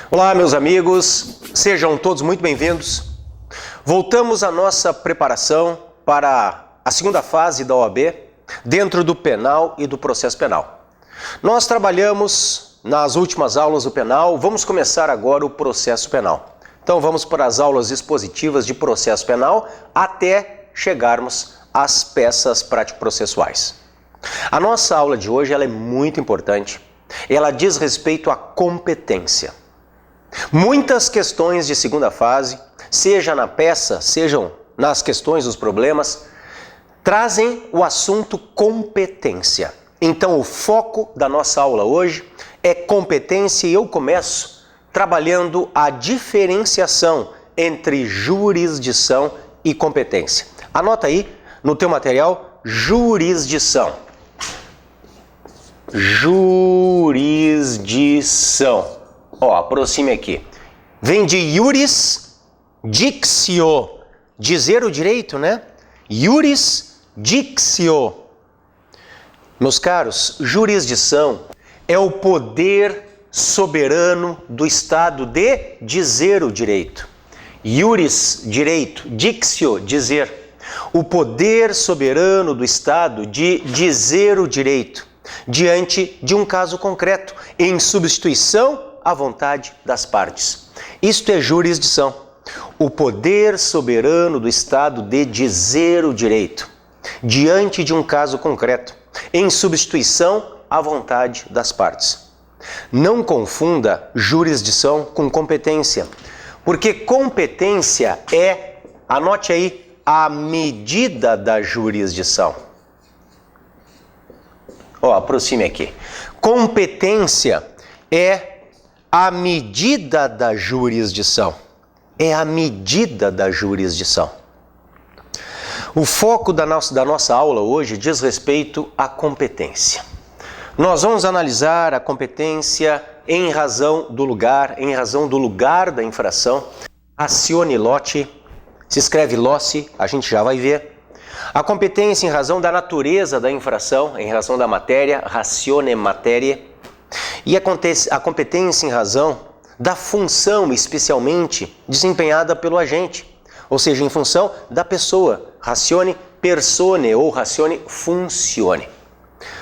Olá, meus amigos, sejam todos muito bem-vindos. Voltamos à nossa preparação para a segunda fase da OAB dentro do penal e do processo penal. Nós trabalhamos nas últimas aulas do penal, vamos começar agora o processo penal. Então vamos para as aulas expositivas de processo penal até chegarmos às peças prático-processuais. A nossa aula de hoje ela é muito importante, ela diz respeito à competência. Muitas questões de segunda fase, seja na peça, sejam nas questões dos problemas, trazem o assunto competência. Então o foco da nossa aula hoje é competência e eu começo trabalhando a diferenciação entre jurisdição e competência. Anota aí no teu material, jurisdição. Jurisdição. Ó, aproxime aqui. Vem de iuris dictio, dizer o direito, né? Iuris dictio. Meus caros, jurisdição é o poder soberano do Estado de dizer o direito. Iuris, direito, dictio, dizer. O poder soberano do Estado de dizer o direito diante de um caso concreto, em substituição à vontade das partes. Isto é jurisdição. O poder soberano do Estado de dizer o direito diante de um caso concreto, em substituição à vontade das partes. Não confunda jurisdição com competência, porque competência é, anote aí, a medida da jurisdição. Ó, aproxime aqui. Competência é a medida da jurisdição. É a medida da jurisdição. O foco da nossa aula hoje diz respeito à competência. Nós vamos analisar a competência em razão do lugar da infração. Ratione loci, se escreve loci, a gente já vai ver. A competência em razão da natureza da infração, em razão da matéria, ratione materiae. E a competência em razão da função especialmente desempenhada pelo agente, ou seja, em função da pessoa, ratione persone ou ratione funcione.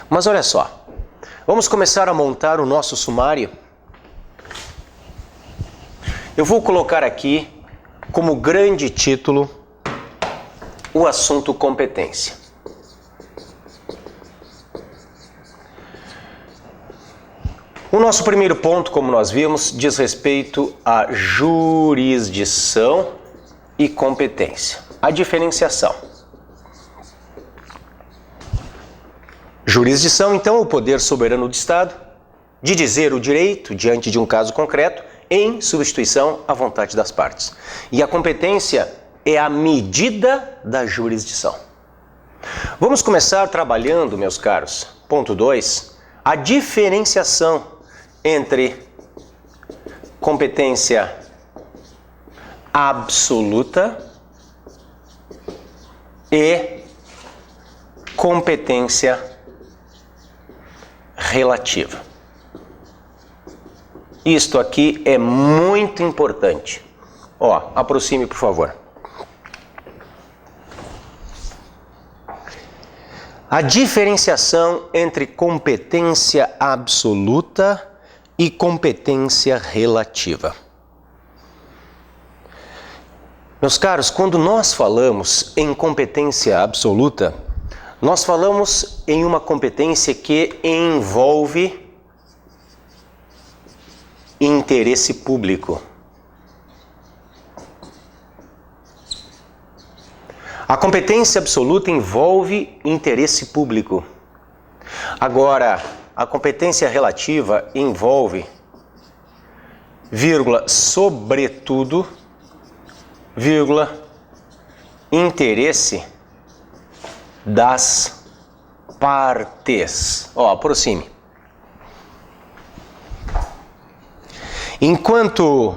Mas olha só, vamos começar a montar o nosso sumário. Eu vou colocar aqui como grande título o assunto competência. O nosso primeiro ponto, como nós vimos, diz respeito à jurisdição e competência. A diferenciação. Jurisdição, então, é o poder soberano do Estado de dizer o direito diante de um caso concreto em substituição à vontade das partes. E a competência é a medida da jurisdição. Vamos começar trabalhando, meus caros, ponto 2, a diferenciação entre competência absoluta e competência relativa. Isto aqui é muito importante. Ó, aproxime, por favor. A diferenciação entre competência absoluta e competência relativa. Meus caros, quando nós falamos em competência absoluta, nós falamos em uma competência que envolve interesse público. A competência absoluta envolve interesse público. Agora, a competência relativa envolve, sobretudo, interesse das partes. Ó, aproxime. Enquanto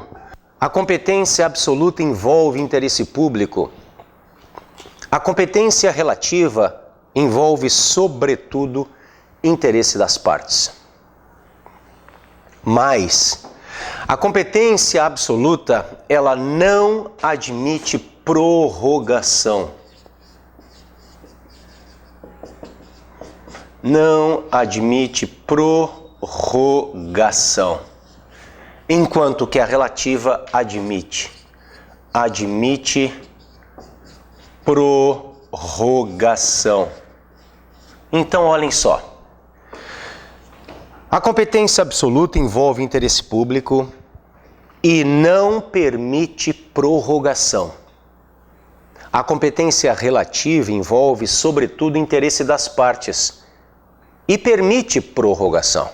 a competência absoluta envolve interesse público, a competência relativa envolve, sobretudo, interesse das partes. Mas A competência absoluta, ela não admite prorrogação. Não admite prorrogação. Enquanto que a relativa admite prorrogação. Então, olhem só. A competência absoluta envolve interesse público e não permite prorrogação. A competência relativa envolve, sobretudo, interesse das partes e permite prorrogação.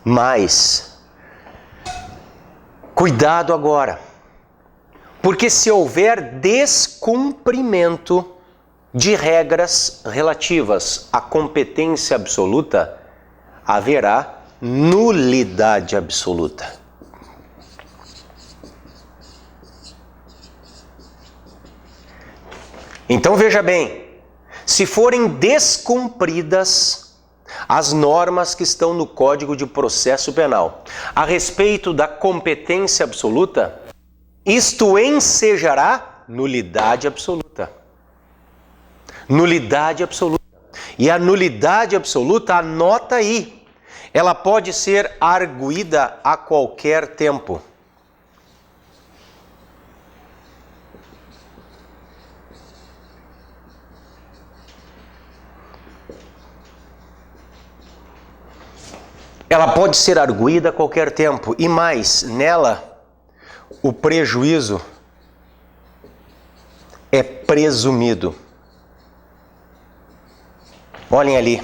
Mas, cuidado agora, porque se houver descumprimento de regras relativas à competência absoluta, haverá nulidade absoluta. Então veja bem, se forem descumpridas as normas que estão no Código de Processo Penal a respeito da competência absoluta, isto ensejará nulidade absoluta. Nulidade absoluta. E a nulidade absoluta, anota aí, ela pode ser arguída a qualquer tempo. Ela pode ser arguída a qualquer tempo. E mais, nela, o prejuízo é presumido. Olhem ali,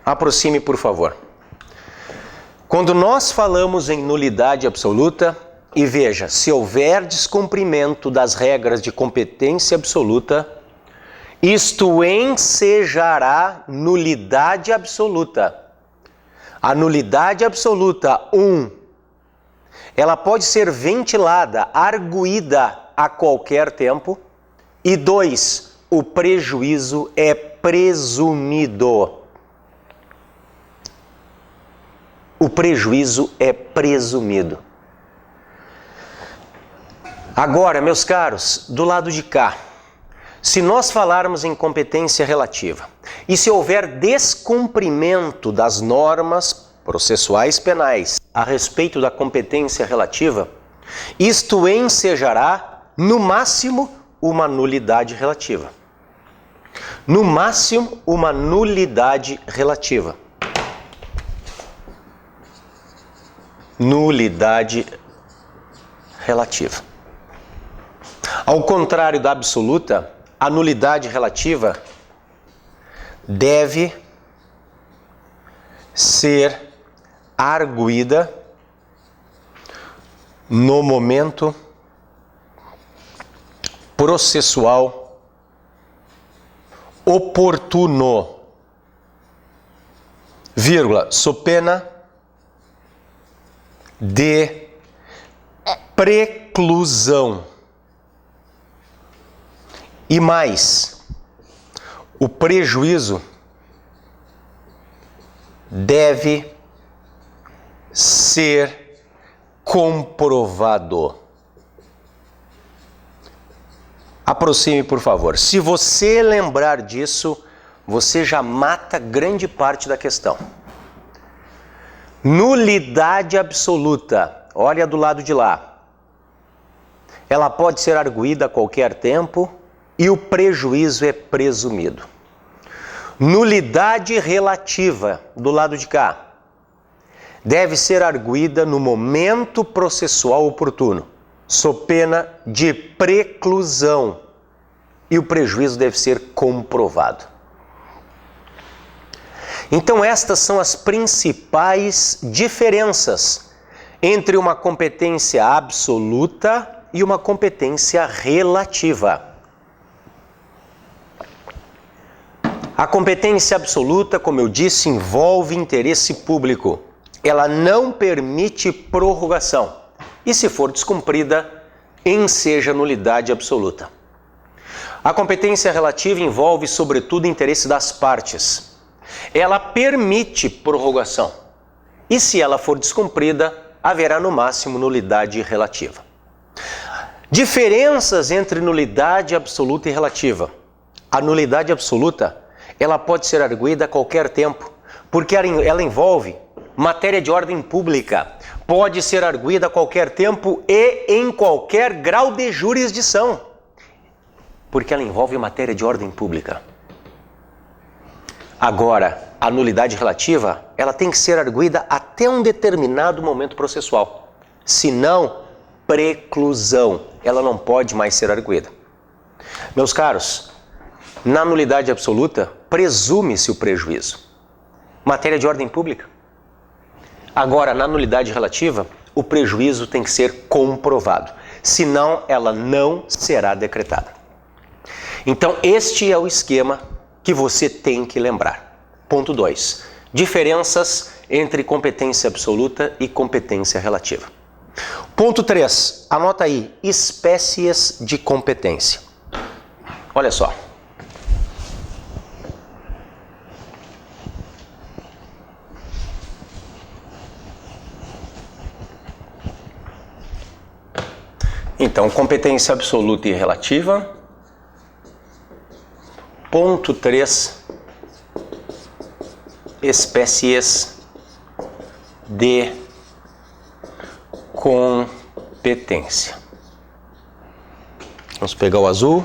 aproxime por favor. Quando nós falamos em nulidade absoluta, e veja, se houver descumprimento das regras de competência absoluta, isto ensejará nulidade absoluta. A nulidade absoluta, 1, ela pode ser ventilada, arguída a qualquer tempo, e 2, o prejuízo é presumido. O prejuízo é presumido. Agora, meus caros, do lado de cá, se nós falarmos em competência relativa e se houver descumprimento das normas processuais penais a respeito da competência relativa, isto ensejará, no máximo, uma nulidade relativa. No máximo, uma nulidade relativa. Nulidade relativa. Ao contrário da absoluta, a nulidade relativa deve ser arguída no momento processual oportuno, vírgula, sob pena de preclusão. E mais, o prejuízo deve ser comprovado. Aproxime, por favor. Se você lembrar disso, você já mata grande parte da questão. Nulidade absoluta. Olha do lado de lá. Ela pode ser arguída a qualquer tempo e o prejuízo é presumido. Nulidade relativa, do lado de cá, deve ser arguída no momento processual oportuno, sob pena de preclusão, e o prejuízo deve ser comprovado. Então, estas são as principais diferenças entre uma competência absoluta e uma competência relativa. A competência absoluta, como eu disse, envolve interesse público. Ela não permite prorrogação. E se for descumprida, enseja nulidade absoluta. A competência relativa envolve, sobretudo, interesse das partes. Ela permite prorrogação. e se ela for descumprida, haverá no máximo nulidade relativa. Diferenças entre nulidade absoluta e relativa. A nulidade absoluta, ela pode ser arguída a qualquer tempo, porque ela envolve matéria de ordem pública, pode ser arguída a qualquer tempo e em qualquer grau de jurisdição, porque ela envolve matéria de ordem pública. Agora, a nulidade relativa, ela tem que ser arguída até um determinado momento processual. Se não, preclusão, ela não pode mais ser arguída. Meus caros, na nulidade absoluta, presume-se o prejuízo. Matéria de ordem pública. Agora, na nulidade relativa, o prejuízo tem que ser comprovado. Senão, ela não será decretada. Então, este é o esquema que você tem que lembrar. Ponto 2. Diferenças entre competência absoluta e competência relativa. Ponto 3. Anota aí, espécies de competência. Olha só. Então, competência absoluta e relativa. Ponto 3. Espécies de competência. Vamos pegar o azul.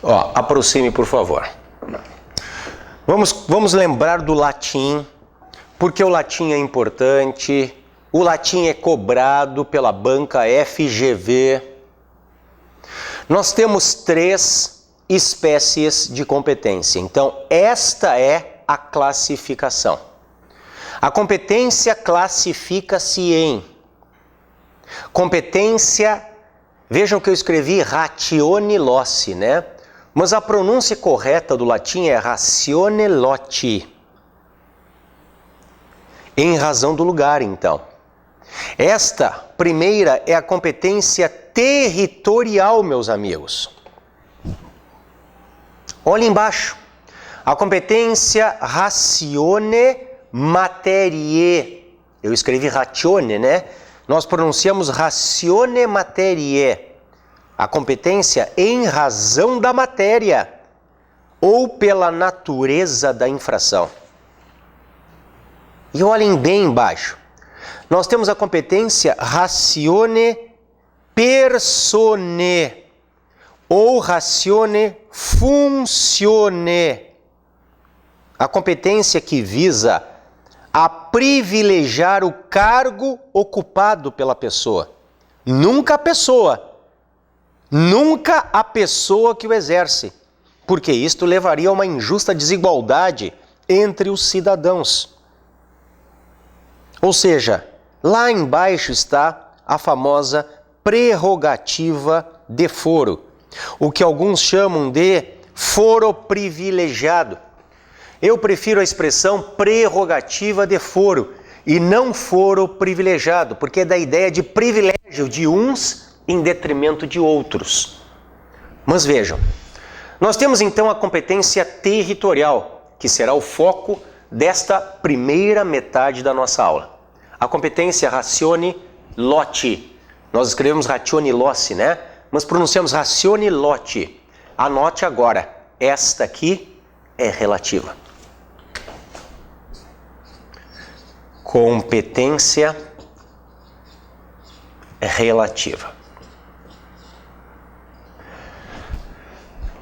Ó, aproxime, por favor. Vamos lembrar do latim, porque o latim é importante. O latim é cobrado pela banca FGV. Nós temos 3 espécies de competência. Então, esta é a classificação. A competência classifica-se em competência, vejam que eu escrevi ratione loci, né? Mas a pronúncia correta do latim é ratione loti. Em razão do lugar, então. Esta primeira é a competência territorial, meus amigos. Olha embaixo. A competência ratione materiae. Eu escrevi ratione, né? Nós pronunciamos ratione materiae. A competência em razão da matéria ou pela natureza da infração. E olhem bem embaixo. Nós temos a competência ratione persone ou ratione functione. A competência que visa a privilegiar o cargo ocupado pela pessoa. Nunca a pessoa. Nunca a pessoa que o exerce, porque isto levaria a uma injusta desigualdade entre os cidadãos. Ou seja, lá embaixo está a famosa prerrogativa de foro, o que alguns chamam de foro privilegiado. Eu prefiro a expressão prerrogativa de foro e não foro privilegiado, porque é da ideia de privilégio de uns em detrimento de outros. Mas vejam, nós temos então a competência territorial, que será o foco desta primeira metade da nossa aula. A competência ratione loti. Nós escrevemos ratione loci, né? Mas pronunciamos ratione loti. Anote agora, esta aqui é relativa. Competência relativa.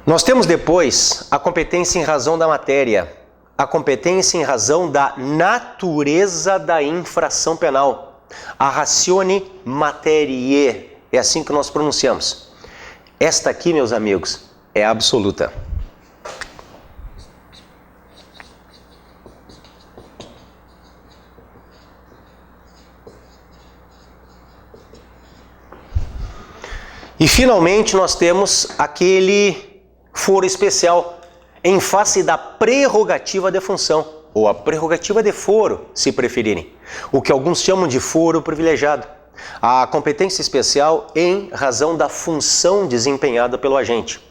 Nós temos depois a competência em razão da matéria, a competência em razão da natureza da infração penal, a ratione materiae, é assim que nós pronunciamos. Esta aqui, meus amigos, é absoluta. E finalmente nós temos aquele foro especial em face da prerrogativa de função, ou a prerrogativa de foro, se preferirem, o que alguns chamam de foro privilegiado. A competência especial em razão da função desempenhada pelo agente.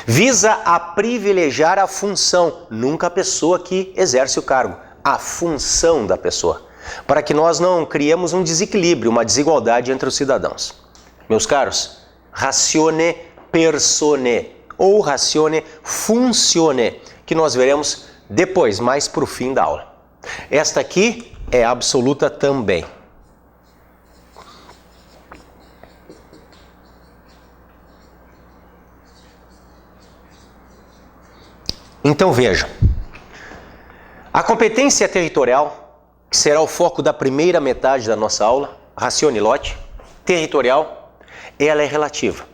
Visa a privilegiar a função, nunca a pessoa que exerce o cargo, a função da pessoa, para que nós não criemos um desequilíbrio, uma desigualdade entre os cidadãos. Meus caros, ratione persone ou ratione funcione, que nós veremos depois, mais para o fim da aula. Esta aqui é absoluta também. Então veja, a competência territorial, que será o foco da primeira metade da nossa aula, ratione lote, territorial, ela é relativa.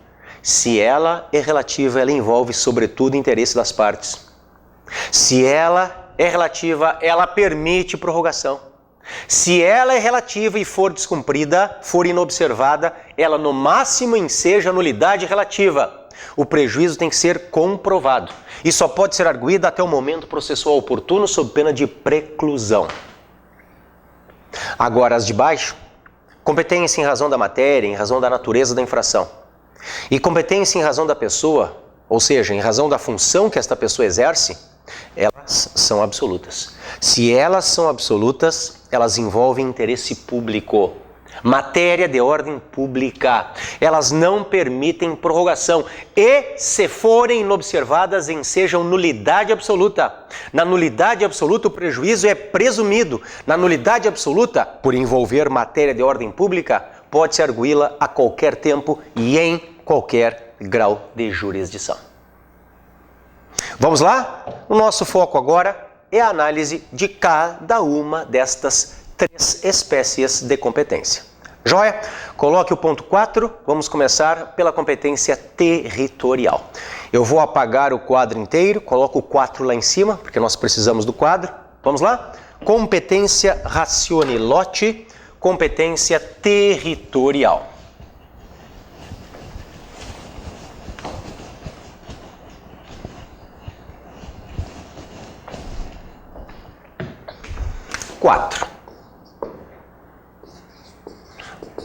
Se ela é relativa, ela envolve sobretudo o interesse das partes. Se ela é relativa, ela permite prorrogação. Se ela é relativa e for descumprida, for inobservada, ela no máximo enseja nulidade relativa. O prejuízo tem que ser comprovado e só pode ser arguído até o momento processual oportuno sob pena de preclusão. Agora as de baixo, competência em razão da matéria, em razão da natureza da infração. E competência em razão da pessoa, ou seja, em razão da função que esta pessoa exerce, elas são absolutas. Se elas são absolutas, elas envolvem interesse público, matéria de ordem pública. Elas não permitem prorrogação e, se forem inobservadas, ensejam nulidade absoluta. Na nulidade absoluta, o prejuízo é presumido. Na nulidade absoluta, por envolver matéria de ordem pública, pode-se arguí-la a qualquer tempo e em qualquer grau de jurisdição. Vamos lá? O nosso foco agora é a análise de cada uma destas três espécies de competência. Joia? Coloque o ponto 4, vamos começar pela competência territorial. Eu vou apagar o quadro inteiro, coloco o 4 lá em cima, porque nós precisamos do quadro. Vamos lá? Competência ratione lote, competência territorial.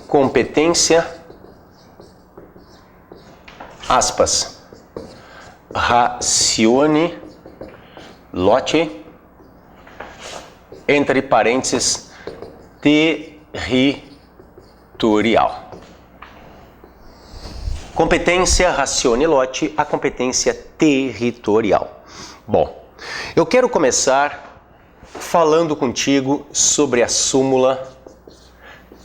Competência, aspas, ratione lote, entre parênteses, territorial. Competência ratione lote, a competência territorial. Bom, eu quero começar falando contigo sobre a súmula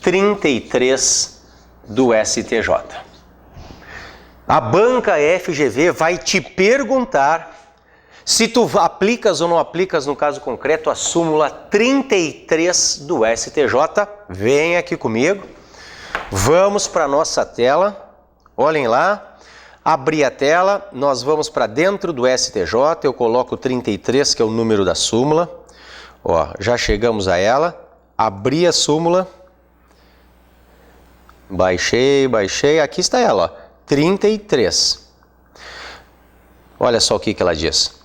33 do STJ. A banca FGV vai te perguntar se tu aplicas ou não aplicas, no caso concreto, a súmula 33 do STJ. Vem aqui comigo. Vamos para a nossa tela. Olhem lá. Abri a tela. Nós vamos para dentro do STJ. Eu coloco 33, que é o número da súmula. Ó, já chegamos a ela. Abri a súmula. Baixei. Aqui está ela, ó, 33. Olha só o que ela diz.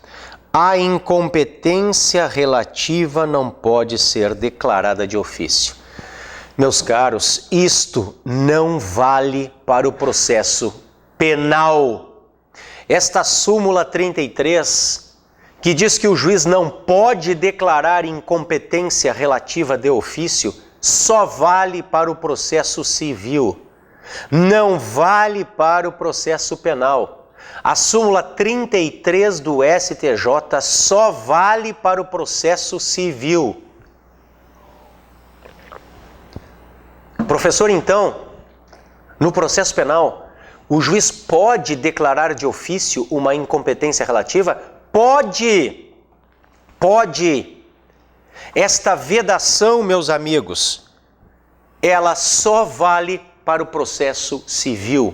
A incompetência relativa não pode ser declarada de ofício. Meus caros, isto não vale para o processo penal. Esta súmula 33, que diz que o juiz não pode declarar incompetência relativa de ofício, só vale para o processo civil, não vale para o processo penal. A súmula 33 do STJ só vale para o processo civil. Professor, então, no processo penal, o juiz pode declarar de ofício uma incompetência relativa? Pode! Esta vedação, meus amigos, ela só vale para o processo civil.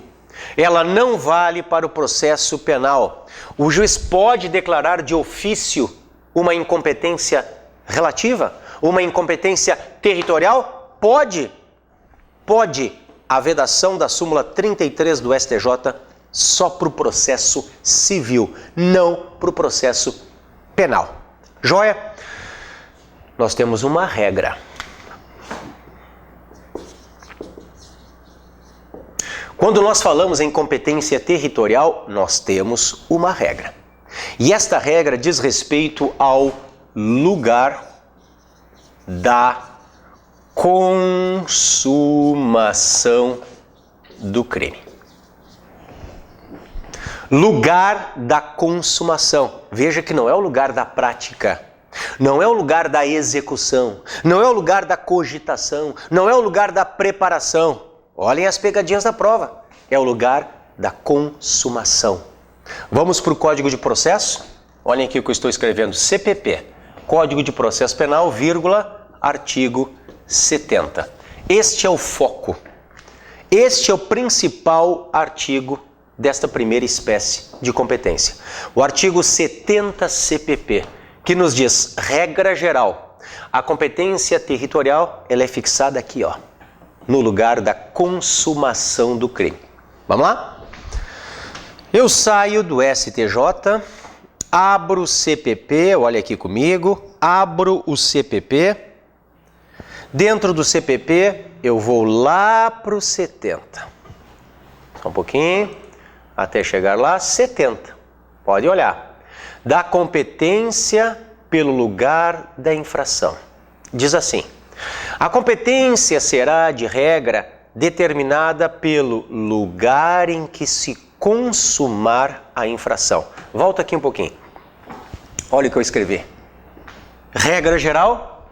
Ela não vale para o processo penal. O juiz pode declarar de ofício uma incompetência relativa? Uma incompetência territorial? Pode. a vedação da súmula 33 do STJ só para o processo civil, não para o processo penal. Joia? Nós temos uma regra. Quando nós falamos em competência territorial, nós temos uma regra. E esta regra diz respeito ao lugar da consumação do crime. Lugar da consumação. Veja que não é o lugar da prática, não é o lugar da execução, não é o lugar da cogitação, não é o lugar da preparação. Olhem as pegadinhas da prova. É o lugar da consumação. Vamos para o Código de Processo? Olhem aqui o que eu estou escrevendo. CPP, Código de Processo Penal, vírgula, artigo 70. Este é o foco. Este é o principal artigo desta primeira espécie de competência. O artigo 70 CPP, que nos diz, regra geral, a competência territorial ela é fixada aqui, ó, no lugar da consumação do crime. Vamos lá? Eu saio do STJ, abro o CPP, olha aqui comigo, abro o CPP. Dentro do CPP, eu vou lá para o 70. Só um pouquinho, até chegar lá, 70. Pode olhar. Da competência pelo lugar da infração. Diz assim, a competência será, de regra, determinada pelo lugar em que se consumar a infração. Volta aqui um pouquinho. Olha o que eu escrevi. Regra geral,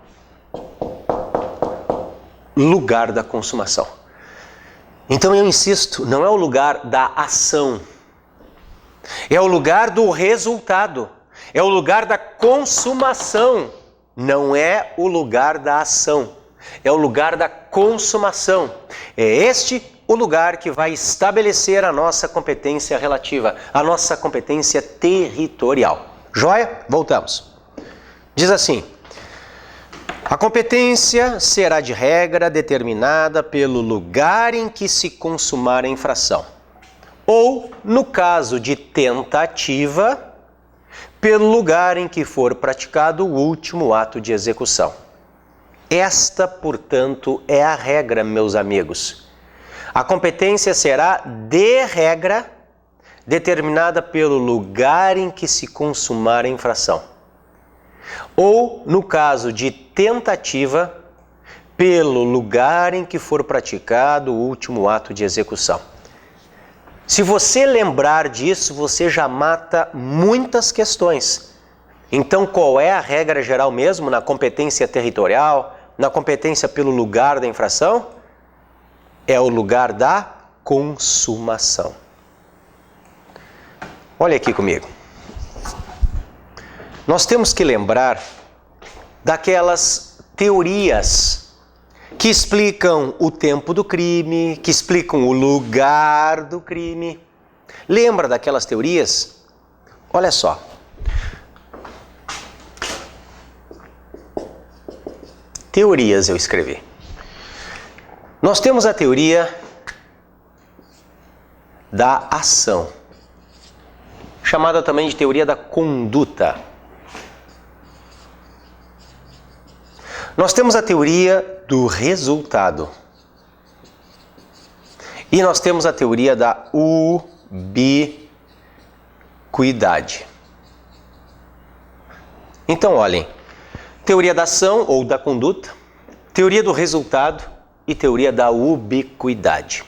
lugar da consumação. Então eu insisto, não é o lugar da ação, é o lugar do resultado, é o lugar da consumação, não é o lugar da ação, é o lugar da consumação. É este o lugar que vai estabelecer a nossa competência relativa, a nossa competência territorial. Joia? Voltamos. Diz assim, a competência será de regra determinada pelo lugar em que se consumar a infração, ou, no caso de tentativa, pelo lugar em que for praticado o último ato de execução. Esta, portanto, é a regra, meus amigos. A competência será, de regra, determinada pelo lugar em que se consumar a infração, ou, no caso de tentativa, pelo lugar em que for praticado o último ato de execução. Se você lembrar disso, você já mata muitas questões. Então, qual é a regra geral mesmo na competência territorial, na competência pelo lugar da infração? É o lugar da consumação. Olha aqui comigo. Nós temos que lembrar daquelas teorias que explicam o tempo do crime, que explicam o lugar do crime. Lembra daquelas teorias? Olha só. Teorias eu escrevi. Nós temos a teoria da ação, chamada também de teoria da conduta. Nós temos a teoria do resultado. E nós temos a teoria da ubiquidade. Então, olhem, teoria da ação ou da conduta, teoria do resultado e teoria da ubiquidade.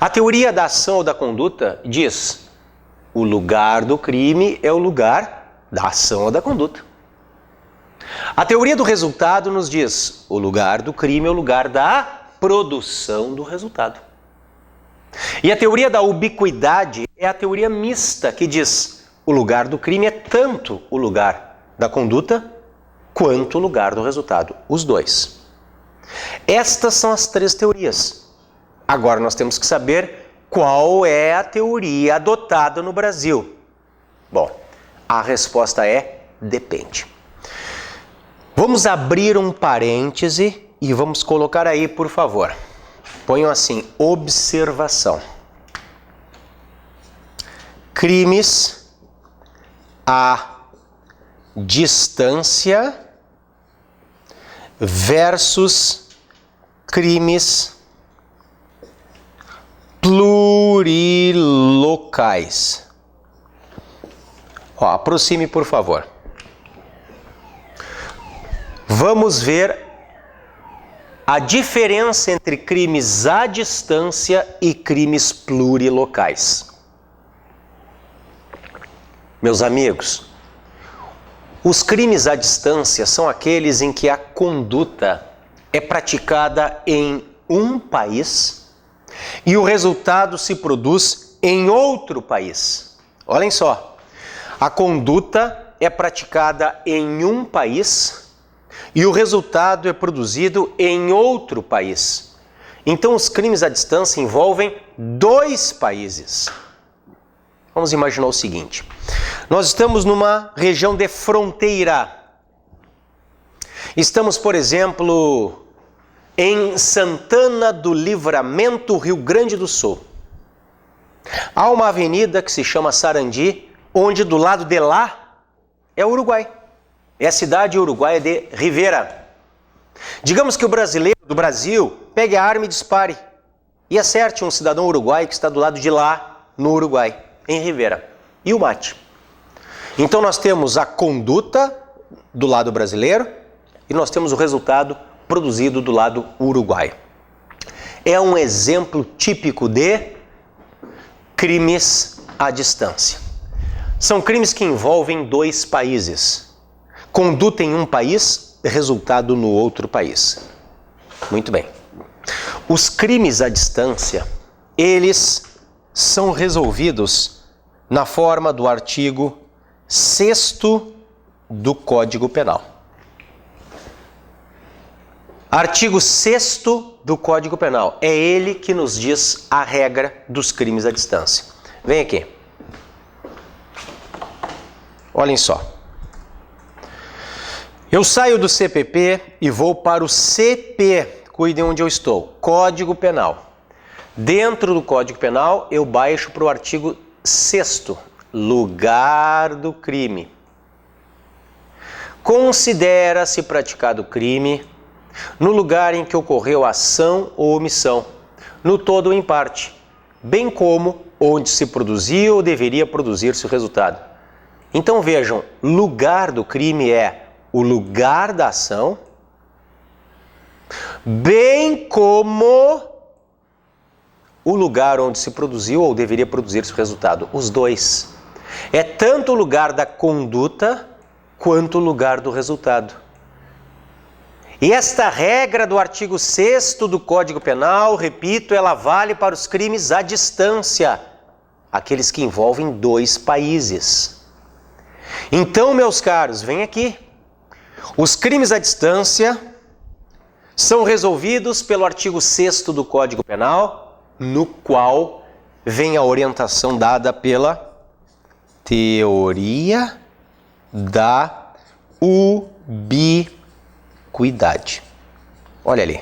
A teoria da ação ou da conduta diz: o lugar do crime é o lugar da ação ou da conduta. A teoria do resultado nos diz: o lugar do crime é o lugar da produção do resultado. E a teoria da ubiquidade é a teoria mista, que diz: o lugar do crime é tanto o lugar da conduta quanto o lugar do resultado, os dois. Estas são as três teorias. Agora nós temos que saber qual é a teoria adotada no Brasil. Bom, a resposta é: depende. Vamos abrir um parêntese e vamos colocar aí, por favor. Ponham assim, observação. Crimes à distância versus crimes plurilocais. Ó, aproxime, por favor. Vamos ver a diferença entre crimes à distância e crimes plurilocais. Meus amigos, os crimes à distância são aqueles em que a conduta é praticada em um país e o resultado se produz em outro país. Olhem só, a conduta é praticada em um país e o resultado é produzido em outro país. Então, os crimes à distância envolvem dois países. Vamos imaginar o seguinte: nós estamos numa região de fronteira. Estamos, por exemplo, em Santana do Livramento, Rio Grande do Sul. Há uma avenida que se chama Sarandi, onde do lado de lá é o Uruguai. É a cidade uruguaia de Rivera. Digamos que o brasileiro do Brasil pegue a arma e dispare e acerte um cidadão uruguaio que está do lado de lá, no Uruguai, em Rivera, e o mate. Então nós temos a conduta do lado brasileiro e nós temos o resultado produzido do lado uruguaio. É um exemplo típico de crimes à distância. São crimes que envolvem dois países. Conduta em um país, resultado no outro país. Muito bem. Os crimes à distância, eles são resolvidos na forma do artigo 6º do Código Penal. Artigo 6º do Código Penal. É ele que nos diz a regra dos crimes à distância. Vem aqui. Olhem só. Eu saio do CPP e vou para o CP, cuidem onde eu estou, Código Penal. Dentro do Código Penal, eu baixo para o artigo 6º, lugar do crime. Considera-se praticado o crime no lugar em que ocorreu a ação ou omissão, no todo ou em parte, bem como onde se produziu ou deveria produzir-se o resultado. Então vejam, lugar do crime é o lugar da ação, bem como o lugar onde se produziu ou deveria produzir-se o resultado. Os dois. É tanto o lugar da conduta quanto o lugar do resultado. E esta regra do artigo 6º do Código Penal, repito, ela vale para os crimes à distância, aqueles que envolvem dois países. Então, meus caros, vem aqui. Os crimes à distância são resolvidos pelo artigo 6º do Código Penal, no qual vem a orientação dada pela teoria da ubiquidade. Olha ali.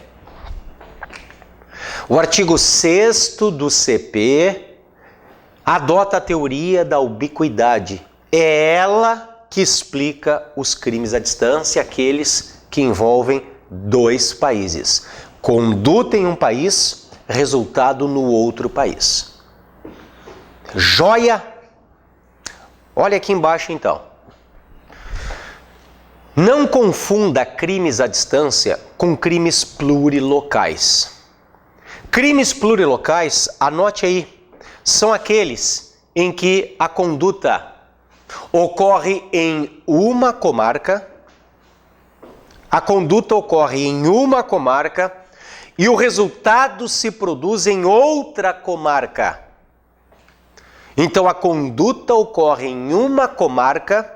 O artigo 6º do CP adota a teoria da ubiquidade. É ela que explica os crimes à distância, aqueles que envolvem dois países. Conduta em um país, resultado no outro país. Joia? Olha aqui embaixo então. Não confunda crimes à distância com crimes plurilocais. Crimes plurilocais, anote aí, são aqueles em que a conduta ocorre em uma comarca, a conduta ocorre em uma comarca e o resultado se produz em outra comarca. Então a conduta ocorre em uma comarca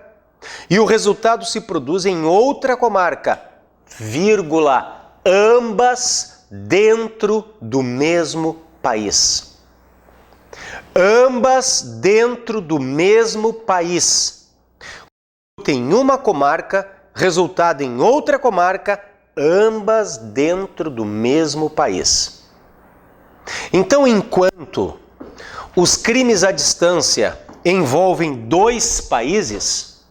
e o resultado se produz em outra comarca, vírgula, ambas dentro do mesmo país. Ambas dentro do mesmo país. Em uma comarca, resultado em outra comarca, ambas dentro do mesmo país. Então, enquanto os crimes à distância envolvem 2 países,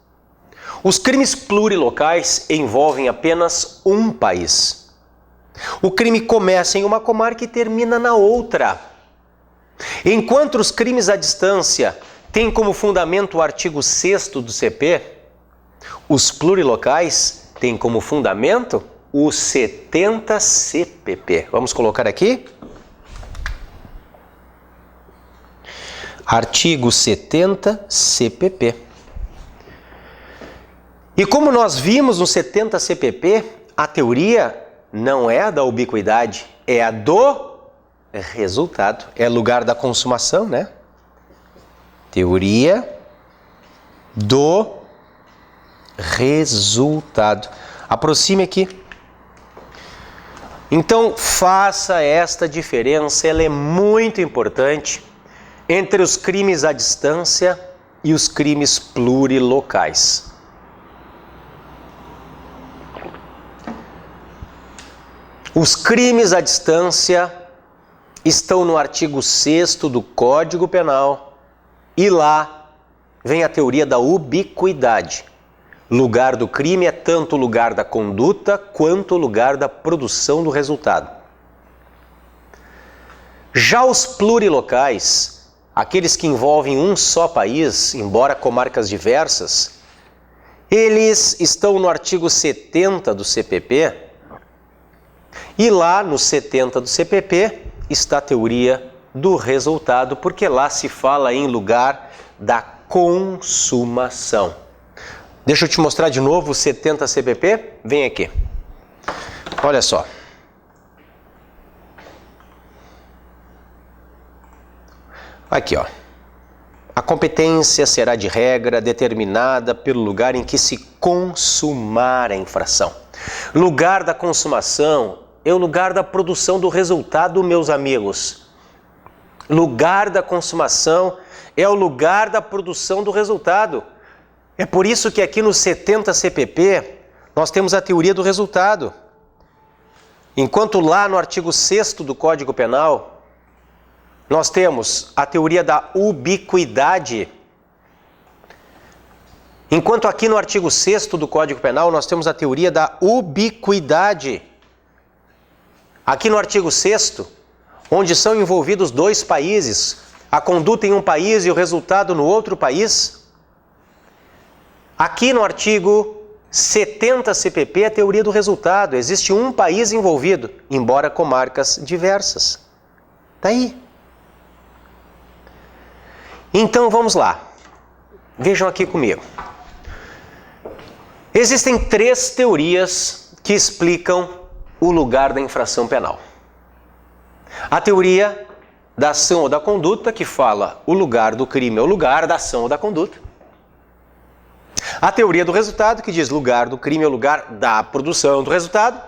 os crimes plurilocais envolvem apenas um país. O crime começa em uma comarca e termina na outra. Enquanto os crimes à distância têm como fundamento o artigo 6º do CP, os plurilocais têm como fundamento o 70 CPP. Vamos colocar aqui? Artigo 70 CPP. E como nós vimos no 70 CPP, a teoria não é a da ubiquidade, é a do resultado. É lugar da consumação, né? Teoria do resultado. Aproxime aqui. Então, faça esta diferença, ela é muito importante, entre os crimes à distância e os crimes plurilocais. Os crimes à distância estão no artigo 6º do Código Penal e lá vem a teoria da ubiquidade. Lugar do crime é tanto o lugar da conduta quanto o lugar da produção do resultado. Já os plurilocais, aqueles que envolvem um só país, embora comarcas diversas, eles estão no artigo 70 do CPP e lá no 70 do CPP está a teoria do resultado, porque lá se fala em lugar da consumação. Deixa eu te mostrar de novo o 70 CPP. Vem aqui. Olha só. Aqui, ó. A competência será de regra determinada pelo lugar em que se consumar a infração. Lugar da consumação é o lugar da produção do resultado, meus amigos. Lugar da consumação é o lugar da produção do resultado. É por isso que aqui no 70 CPP nós temos a teoria do resultado. Enquanto lá no artigo 6º do Código Penal nós temos a teoria da ubiquidade. Enquanto aqui no artigo 6º do Código Penal nós temos a teoria da ubiquidade. Aqui no artigo 6º, onde são envolvidos 2 países, a conduta em um país e o resultado no outro país. Aqui no artigo 70 CPP é a teoria do resultado. Existe um país envolvido, embora comarcas diversas. Tá aí. Então vamos lá. Vejam aqui comigo. Existem 3 teorias que explicam o lugar da infração penal. A teoria da ação ou da conduta, que fala o lugar do crime é o lugar da ação ou da conduta. A teoria do resultado, que diz lugar do crime é o lugar da produção do resultado.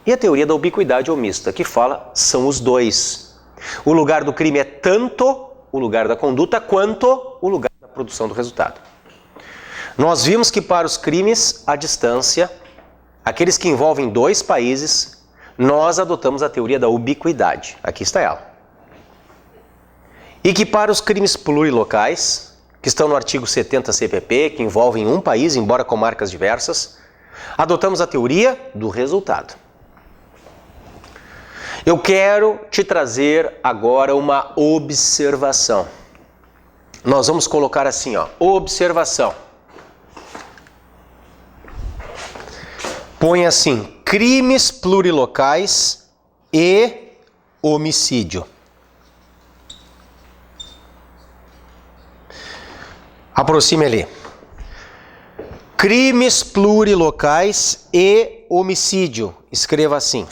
E a teoria da ubiquidade ou mista, que fala são os 2. O lugar do crime é tanto o lugar da conduta quanto o lugar da produção do resultado. Nós vimos que para os crimes à distância, aqueles que envolvem 2 países, nós adotamos a teoria da ubiquidade. Aqui está ela. E que para os crimes plurilocais, que estão no artigo 70 CPP, que envolvem um país, embora comarcas diversas, adotamos a teoria do resultado. Eu quero te trazer agora uma observação. Nós vamos colocar assim, ó, observação. Põe assim, crimes plurilocais e homicídio. Aproxime ali. Crimes plurilocais e homicídio. Escreva assim.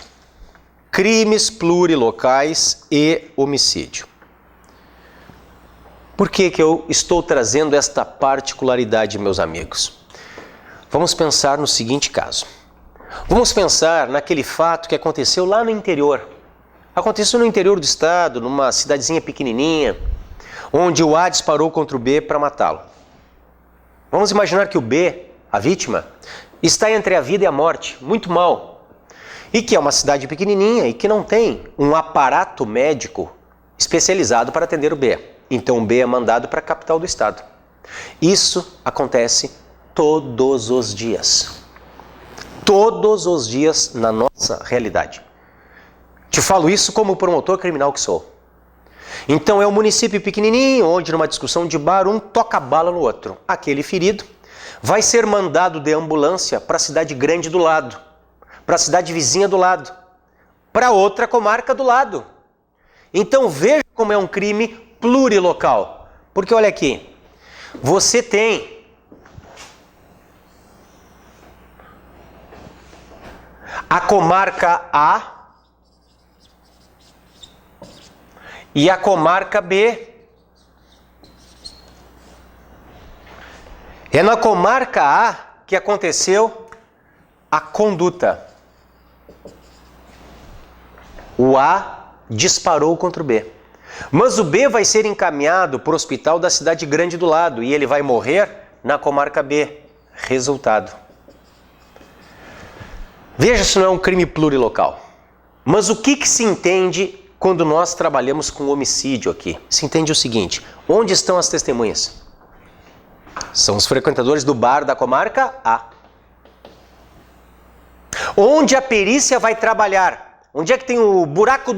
Crimes plurilocais e homicídio. Por que eu estou trazendo esta particularidade, meus amigos? Vamos pensar no seguinte caso. Vamos pensar naquele fato que aconteceu lá no interior. Aconteceu no interior do estado, numa cidadezinha pequenininha, onde o A disparou contra o B para matá-lo. Vamos imaginar que o B, a vítima, está entre a vida e a morte, muito mal. e que é uma cidade pequenininha e que não tem um aparato médico especializado para atender o B. Então o B é mandado para a capital do estado. Isso acontece todos os dias. Todos os dias na nossa realidade. Te falo isso como promotor criminal que sou. Então é um município pequenininho, onde numa discussão de bar um toca bala no outro. Aquele ferido vai ser mandado de ambulância para a cidade grande do lado, para a cidade vizinha do lado, para outra comarca do lado. Então veja como é um crime plurilocal. Porque olha aqui, você tem a comarca A e a comarca B. É na comarca A que aconteceu a conduta. O A disparou contra o B. Mas o B vai ser encaminhado para o hospital da cidade grande do lado e ele vai morrer na comarca B. Resultado. Veja se não é um crime plurilocal. Mas o que se entende quando nós trabalhamos com homicídio aqui? Se entende o seguinte: onde estão as testemunhas? São os frequentadores do bar da comarca A. Onde a perícia vai trabalhar? Onde é que tem o buraco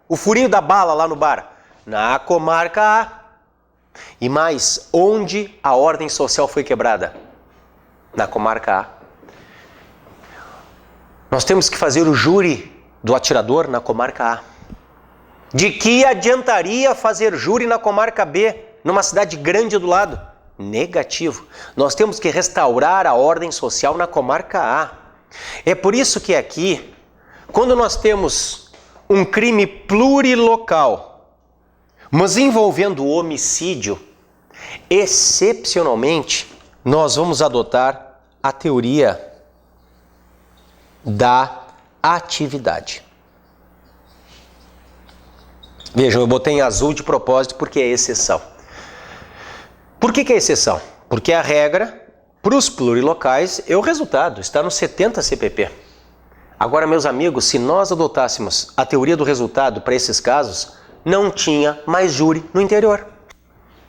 o furinho da bala lá no bar? Na comarca A. E mais, onde a ordem social foi quebrada? Na comarca A. Nós temos que fazer o júri do atirador na comarca A. De que adiantaria fazer júri na comarca B, numa cidade grande do lado? Negativo. Nós temos que restaurar a ordem social na comarca A. É por isso que aqui, quando nós temos um crime plurilocal, mas envolvendo homicídio, excepcionalmente, nós vamos adotar a teoria da atividade. Vejam, eu botei em azul de propósito porque é exceção. Por que é exceção? Porque a regra, para os plurilocais, é o resultado, está no 70 CPP. Agora, meus amigos, se nós adotássemos a teoria do resultado para esses casos, não tinha mais júri no interior.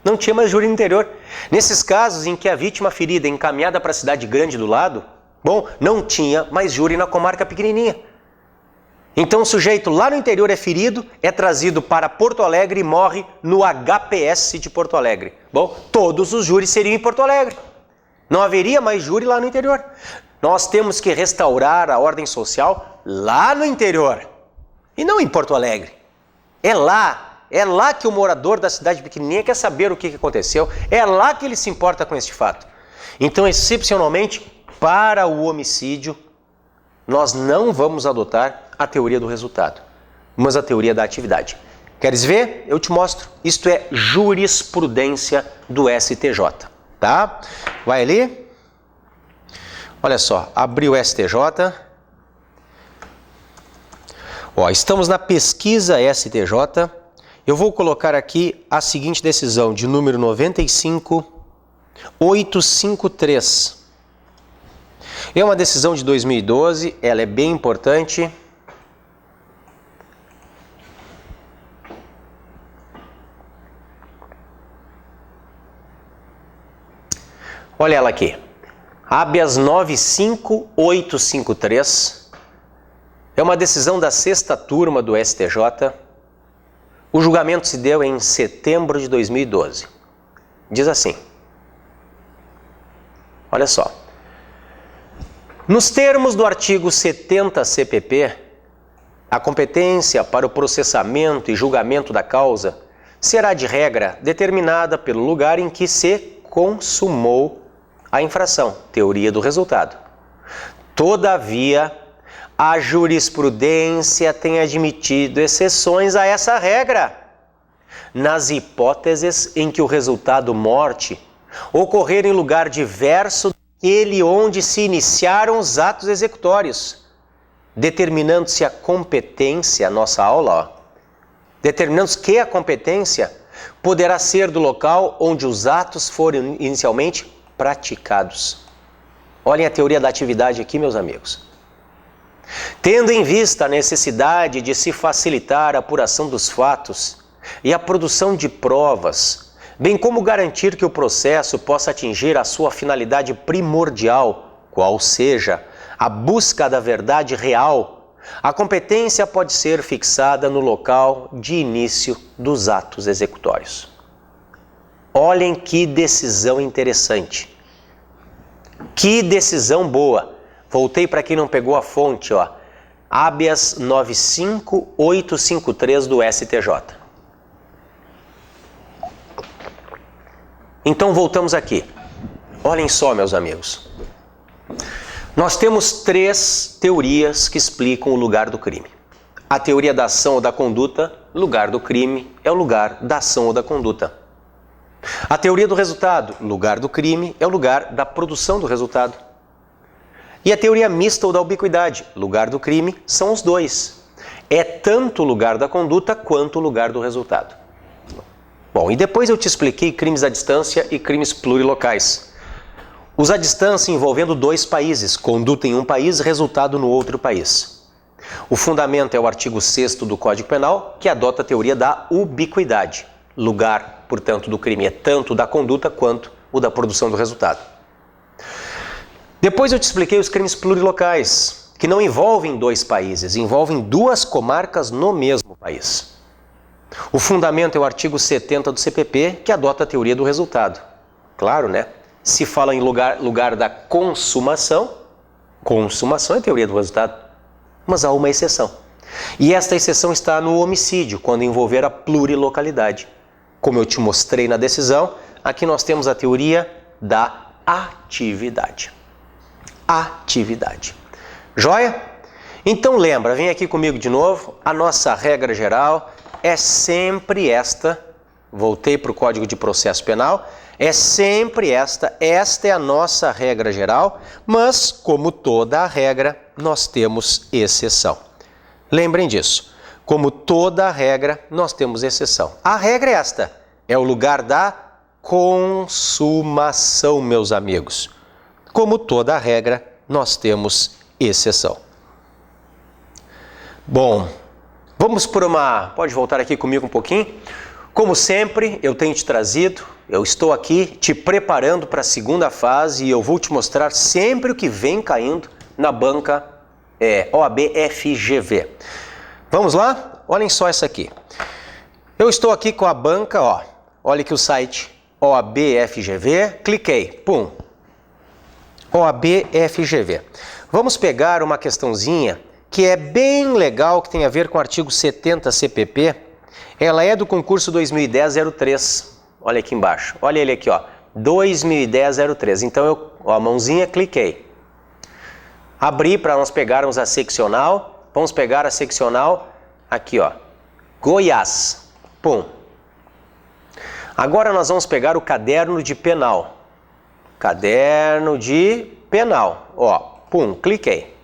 Não tinha mais júri no interior. Nesses casos em que a vítima ferida é encaminhada para a cidade grande do lado, bom, não tinha mais júri na comarca pequenininha. Então o sujeito lá no interior é ferido, é trazido para Porto Alegre e morre no HPS de Porto Alegre. Bom, todos os júris seriam em Porto Alegre. Não haveria mais júri lá no interior. Nós temos que restaurar a ordem social lá no interior e não em Porto Alegre. É lá que o morador da cidade pequenininha quer saber o que aconteceu, é lá que ele se importa com este fato. Então, excepcionalmente, para o homicídio, nós não vamos adotar a teoria do resultado, mas a teoria da atividade. Queres ver? Eu te mostro. Isto é jurisprudência do STJ, tá? Vai ali. Olha só, abriu o STJ. Ó, estamos na pesquisa STJ. Eu vou colocar aqui a seguinte decisão de número 95853. É uma decisão de 2012, ela é bem importante. Olha ela aqui. Habeas 95853. É uma decisão da 6ª turma do STJ. O julgamento se deu em setembro de 2012. Diz assim. Olha só. Nos termos do artigo 70 CPP, a competência para o processamento e julgamento da causa será de regra determinada pelo lugar em que se consumou a infração, teoria do resultado. Todavia, a jurisprudência tem admitido exceções a essa regra, nas hipóteses em que o resultado morte ocorrer em lugar diverso daquele onde se iniciaram os atos executórios, determinando-se a competência, nossa aula, determinando-se que a competência poderá ser do local onde os atos foram inicialmente praticados. Olhem a teoria da atividade aqui, meus amigos. Tendo em vista a necessidade de se facilitar a apuração dos fatos e a produção de provas, bem como garantir que o processo possa atingir a sua finalidade primordial, qual seja a busca da verdade real, a competência pode ser fixada no local de início dos atos executórios. Olhem que decisão interessante. Que decisão boa. Voltei para quem não pegou a fonte, ó. Habeas 95853 do STJ. Então voltamos aqui. Olhem só, meus amigos. Nós temos 3 teorias que explicam o lugar do crime. A teoria da ação ou da conduta, lugar do crime é o lugar da ação ou da conduta. A teoria do resultado, lugar do crime é o lugar da produção do resultado. E a teoria mista ou da ubiquidade, lugar do crime, são os dois. É tanto o lugar da conduta quanto o lugar do resultado. Bom, e depois eu te expliquei crimes à distância e crimes plurilocais. Os à distância envolvendo 2 países, conduta em um país, resultado no outro país. O fundamento é o artigo 6º do Código Penal, que adota a teoria da ubiquidade. Lugar, portanto, do crime é tanto da conduta quanto o da produção do resultado. Depois eu te expliquei os crimes plurilocais, que não envolvem 2 países, envolvem 2 comarcas no mesmo país. O fundamento é o artigo 70 do CPP, que adota a teoria do resultado. Claro, né? Se fala em lugar da consumação é a teoria do resultado. Mas há uma exceção. E esta exceção está no homicídio, quando envolver a plurilocalidade. Como eu te mostrei na decisão, aqui nós temos a teoria da atividade. Atividade. Joia? Então lembra, vem aqui comigo de novo, a nossa regra geral é sempre esta, voltei para o Código de Processo Penal, é sempre esta é a nossa regra geral, mas como toda a regra, nós temos exceção. Lembrem disso, como toda a regra, nós temos exceção. A regra é esta, é o lugar da consumação, meus amigos. Como toda a regra, nós temos exceção. Bom, vamos por uma... Pode voltar aqui comigo um pouquinho? Como sempre, eu tenho te trazido, eu estou aqui te preparando para a segunda fase e eu vou te mostrar sempre o que vem caindo na banca OAB-FGV. Vamos lá? Olhem só essa aqui. Eu estou aqui com a banca, ó. Olha aqui o site OAB-FGV, cliquei, pum. OAB-FGV. Vamos pegar uma questãozinha que é bem legal, que tem a ver com o artigo 70 CPP. Ela é do concurso 2010-03. Olha aqui embaixo. Olha ele aqui, ó. 2010-03. Então, a mãozinha, cliquei. Abri para nós pegarmos a seccional. Vamos pegar a seccional aqui, ó. Goiás. Pum. Agora nós vamos pegar o caderno de penal. Caderno de penal. Ó, pum, cliquei.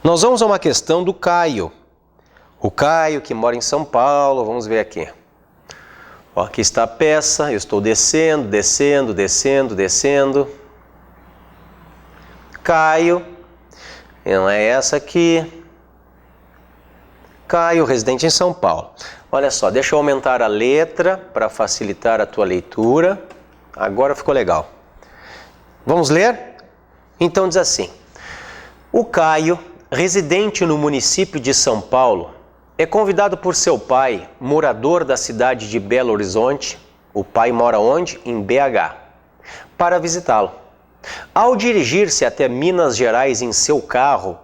Nós vamos a uma questão do Caio. O Caio que mora em São Paulo, vamos ver aqui. Ó, aqui está a peça, eu estou descendo, descendo, descendo, descendo. Caio, não é essa aqui. Caio, residente em São Paulo. Olha só, deixa eu aumentar a letra para facilitar a tua leitura. Agora ficou legal. Vamos ler? Então diz assim. O Caio, residente no município de São Paulo, é convidado por seu pai, morador da cidade de Belo Horizonte. O pai mora onde? Em BH. Para visitá-lo. Ao dirigir-se até Minas Gerais em seu carro,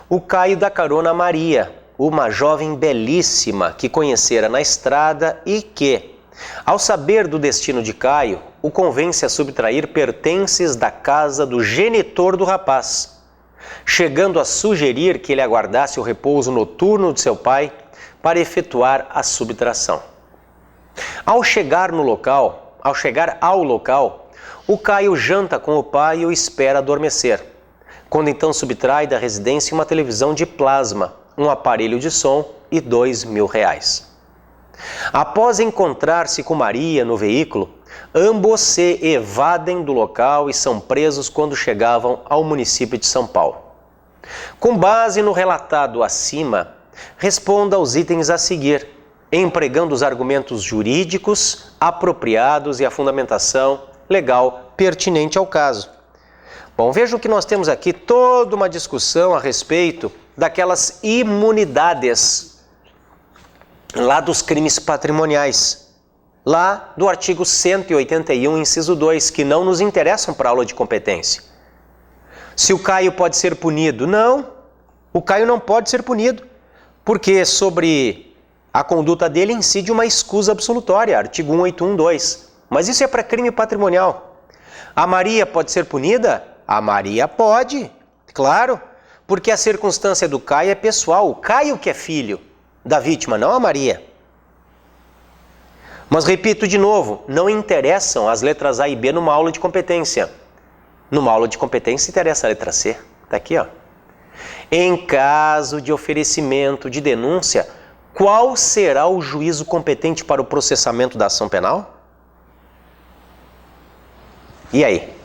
o Caio dá carona a Maria, uma jovem belíssima que conhecera na estrada e que, ao saber do destino de Caio, o convence a subtrair pertences da casa do genitor do rapaz, chegando a sugerir que ele aguardasse o repouso noturno de seu pai para efetuar a subtração. Ao chegar ao local, o Caio janta com o pai e o espera adormecer, quando então subtrai da residência uma televisão de plasma, um aparelho de som e R$2.000. Após encontrar-se com Maria no veículo, ambos se evadem do local e são presos quando chegavam ao município de São Paulo. Com base no relatado acima, responda aos itens a seguir, empregando os argumentos jurídicos apropriados e a fundamentação legal pertinente ao caso. Bom, vejam que nós temos aqui toda uma discussão a respeito daquelas imunidades lá dos crimes patrimoniais, lá do artigo 181, inciso 2, que não nos interessam para a aula de competência. Se o Caio pode ser punido? Não, o Caio não pode ser punido, porque sobre a conduta dele incide uma escusa absolutória, artigo 181.2. Mas isso é para crime patrimonial. A Maria pode ser punida? A Maria pode, claro, porque a circunstância do Caio é pessoal. O Caio que é filho da vítima, não a Maria. Mas repito de novo, não interessam as letras A e B numa aula de competência. Numa aula de competência interessa a letra C. Está aqui, ó. Em caso de oferecimento de denúncia, qual será o juízo competente para o processamento da ação penal? E aí?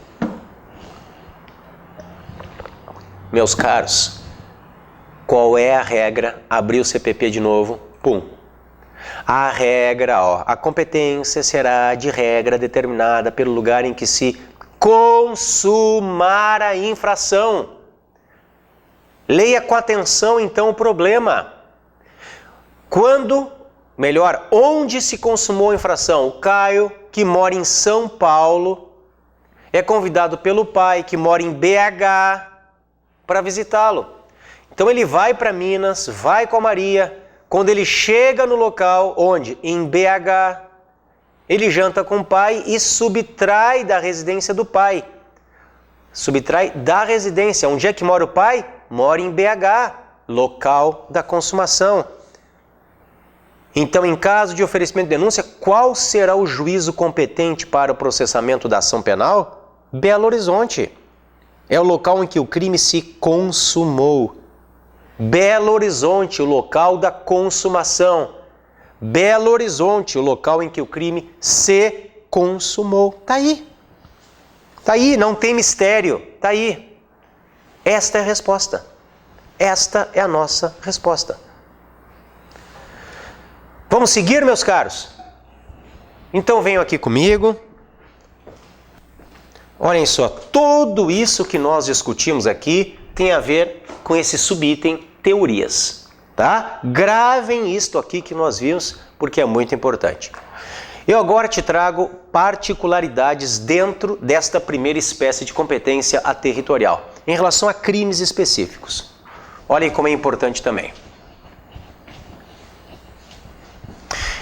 Meus caros, qual é a regra? Abri o CPP de novo, pum. A regra, ó, a competência será de regra determinada pelo lugar em que se consumar a infração. Leia com atenção então o problema. Quando, melhor, onde se consumou a infração? O Caio, que mora em São Paulo, é convidado pelo pai, que mora em BH, para visitá-lo. Então ele vai para Minas, vai com a Maria. Quando ele chega no local, onde? Em BH, ele janta com o pai e subtrai da residência do pai. Subtrai da residência. Onde é que mora o pai? Mora em BH, local da consumação. Então, em caso de oferecimento de denúncia, qual será o juízo competente para o processamento da ação penal? Belo Horizonte. É o local em que o crime se consumou. Belo Horizonte, o local da consumação. Belo Horizonte, o local em que o crime se consumou. Tá aí. Tá aí, não tem mistério. Tá aí. Esta é a resposta. Esta é a nossa resposta. Vamos seguir, meus caros? Então venham aqui comigo. Olhem só, tudo isso que nós discutimos aqui tem a ver com esse subitem teorias, tá? Gravem isto aqui que nós vimos, porque é muito importante. Eu agora te trago particularidades dentro desta primeira espécie de competência aterritorial, em relação a crimes específicos. Olhem como é importante também.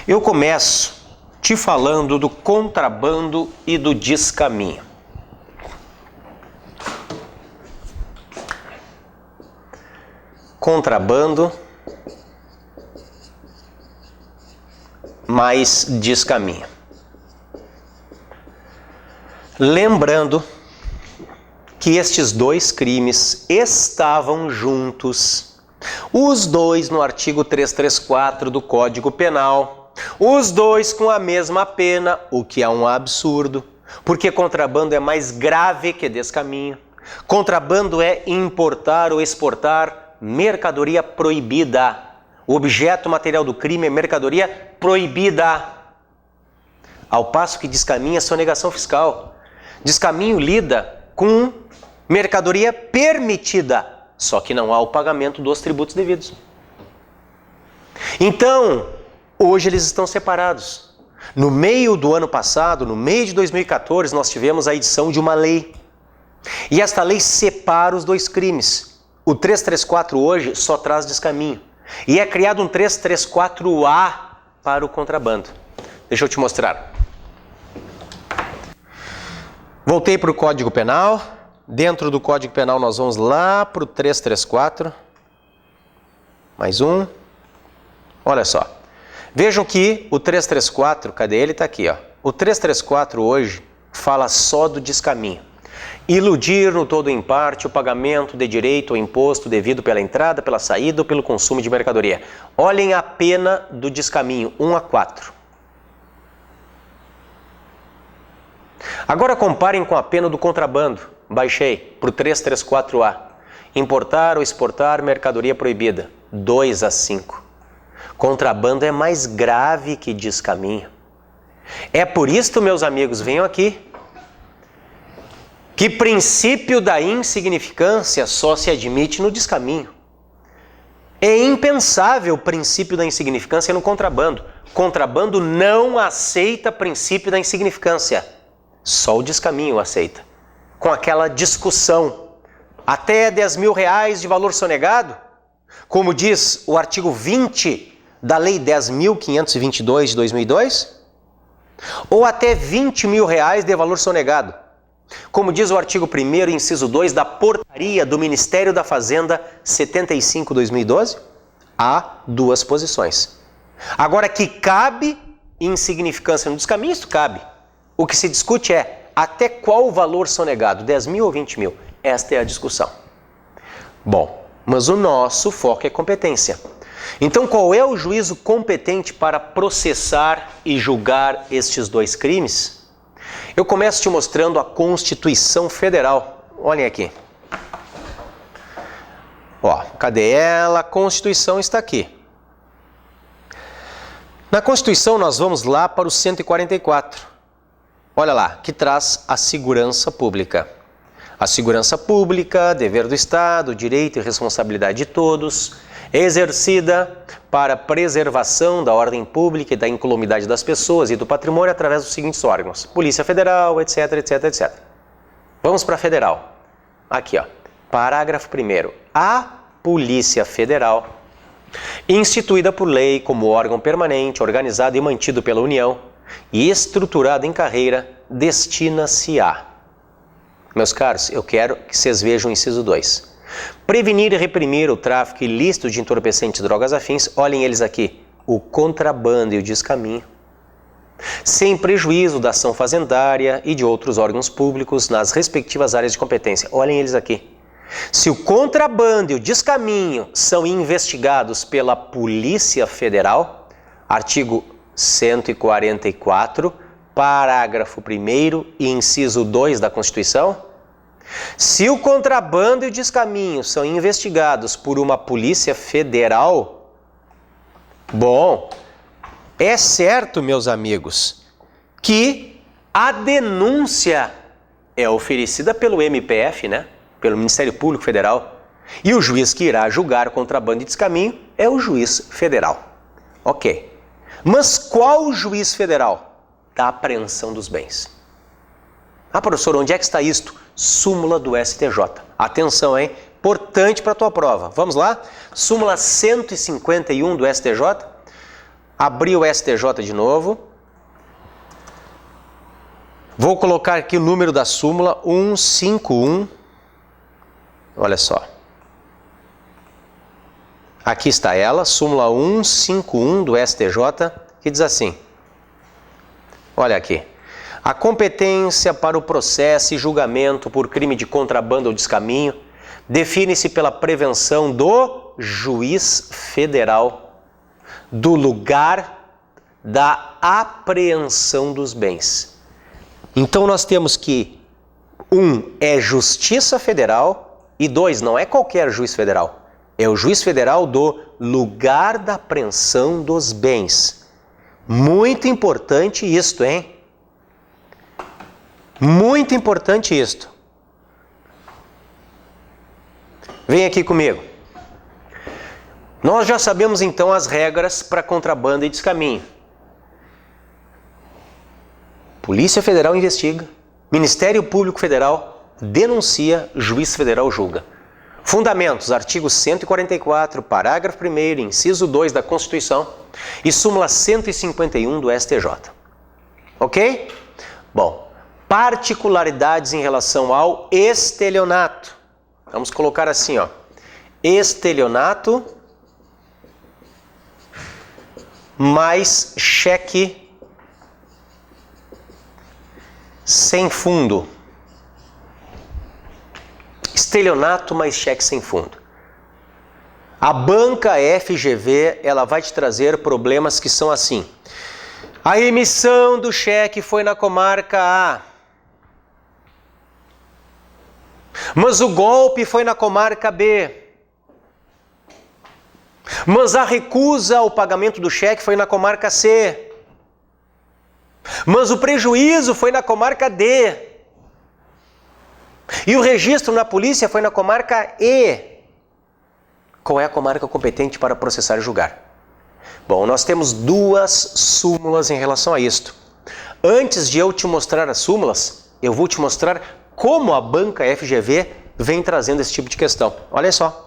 Eu começo te falando do contrabando e do descaminho. Contrabando mais descaminho. Lembrando que estes dois crimes estavam juntos, os dois no artigo 334 do Código Penal, os dois com a mesma pena, o que é um absurdo, porque contrabando é mais grave que descaminho. Contrabando é importar ou exportar mercadoria proibida. O objeto material do crime é mercadoria proibida. Ao passo que descaminho é sonegação fiscal. Descaminho lida com mercadoria permitida, só que não há o pagamento dos tributos devidos. Então, hoje eles estão separados. No meio do ano passado, no meio de 2014, nós tivemos a edição de uma lei. E esta lei separa os dois crimes. O 334 hoje só traz descaminho. E é criado um 334A para o contrabando. Deixa eu te mostrar. Voltei para o Código Penal. Dentro do Código Penal nós vamos lá para o 334. Mais um. Olha só. Vejam que o 334, cadê ele? Está aqui, ó. O 334 hoje fala só do descaminho. Iludir no todo ou em parte o pagamento de direito ou imposto devido pela entrada, pela saída ou pelo consumo de mercadoria. Olhem a pena do descaminho, 1 a 4. Agora comparem com a pena do contrabando. Baixei para o 334A. Importar ou exportar mercadoria proibida. 2 a 5. Contrabando é mais grave que descaminho. É por isso, meus amigos, venham aqui, que princípio da insignificância só se admite no descaminho. É impensável o princípio da insignificância no contrabando. Contrabando não aceita princípio da insignificância. Só o descaminho aceita. Com aquela discussão. Até R$10.000 de valor sonegado? Como diz o artigo 20 da Lei 10.522 de 2002? Ou até R$20.000 de valor sonegado? Como diz o artigo 1º, inciso 2 da Portaria do Ministério da Fazenda 75/2012? Há duas posições. Agora, que cabe insignificância no descaminho, isso cabe. O que se discute é até qual o valor sonegado, 10.000 ou 20.000? Esta é a discussão. Bom, mas o nosso foco é competência. Então, qual é o juízo competente para processar e julgar estes dois crimes? Eu começo te mostrando a Constituição Federal. Olhem aqui. Ó, cadê ela? A Constituição está aqui. Na Constituição nós vamos lá para o 144. Olha lá, que traz a segurança pública. A segurança pública, dever do Estado, direito e responsabilidade de todos, é exercida para preservação da ordem pública e da incolumidade das pessoas e do patrimônio através dos seguintes órgãos: Polícia Federal, etc, etc, etc. Vamos para a Federal. Aqui, ó. Parágrafo 1º. A Polícia Federal, instituída por lei como órgão permanente, organizado e mantido pela União e estruturado em carreira, destina-se a... Meus caros, eu quero que vocês vejam o inciso 2. Prevenir e reprimir o tráfico ilícito de entorpecentes e drogas afins, olhem eles aqui, o contrabando e o descaminho, sem prejuízo da ação fazendária e de outros órgãos públicos nas respectivas áreas de competência. Olhem eles aqui. Se o contrabando e o descaminho são investigados pela Polícia Federal, artigo 144, parágrafo 1º e inciso 2 da Constituição, se o contrabando e o descaminho são investigados por uma Polícia Federal, bom, é certo, meus amigos, que a denúncia é oferecida pelo MPF, né? Pelo Ministério Público Federal, e o juiz que irá julgar contrabando e descaminho é o juiz federal. Ok. Mas qual o juiz federal? Da apreensão dos bens. Ah, professor, onde é que está isto? Súmula do STJ. Atenção, hein? Importante para a tua prova. Vamos lá? Súmula 151 do STJ. Abri o STJ de novo. Vou colocar aqui o número da súmula 151. Olha só. Aqui está ela, súmula 151 do STJ, que diz assim. Olha aqui. A competência para o processo e julgamento por crime de contrabando ou descaminho define-se pela prevenção do juiz federal do lugar da apreensão dos bens. Então nós temos que 1 é Justiça Federal e 2 não é qualquer juiz federal. É o juiz federal do lugar da apreensão dos bens. Muito importante isto, hein? Muito importante isto. Vem aqui comigo. Nós já sabemos então as regras para contrabando e descaminho. Polícia Federal investiga, Ministério Público Federal denuncia, juiz federal julga. Fundamentos, artigo 144, parágrafo 1º, inciso 2 da Constituição e súmula 151 do STJ. Ok? Bom, particularidades em relação ao estelionato. Vamos colocar assim, ó. Estelionato mais cheque sem fundo. Estelionato mais cheque sem fundo. A banca FGV, ela vai te trazer problemas que são assim. A emissão do cheque foi na comarca A. Mas o golpe foi na comarca B. Mas a recusa ao pagamento do cheque foi na comarca C. Mas o prejuízo foi na comarca D. E o registro na polícia foi na comarca E. Qual é a comarca competente para processar e julgar? Bom, nós temos duas súmulas em relação a isto. Antes de eu te mostrar as súmulas, eu vou te mostrar como a banca FGV vem trazendo esse tipo de questão. Olha só.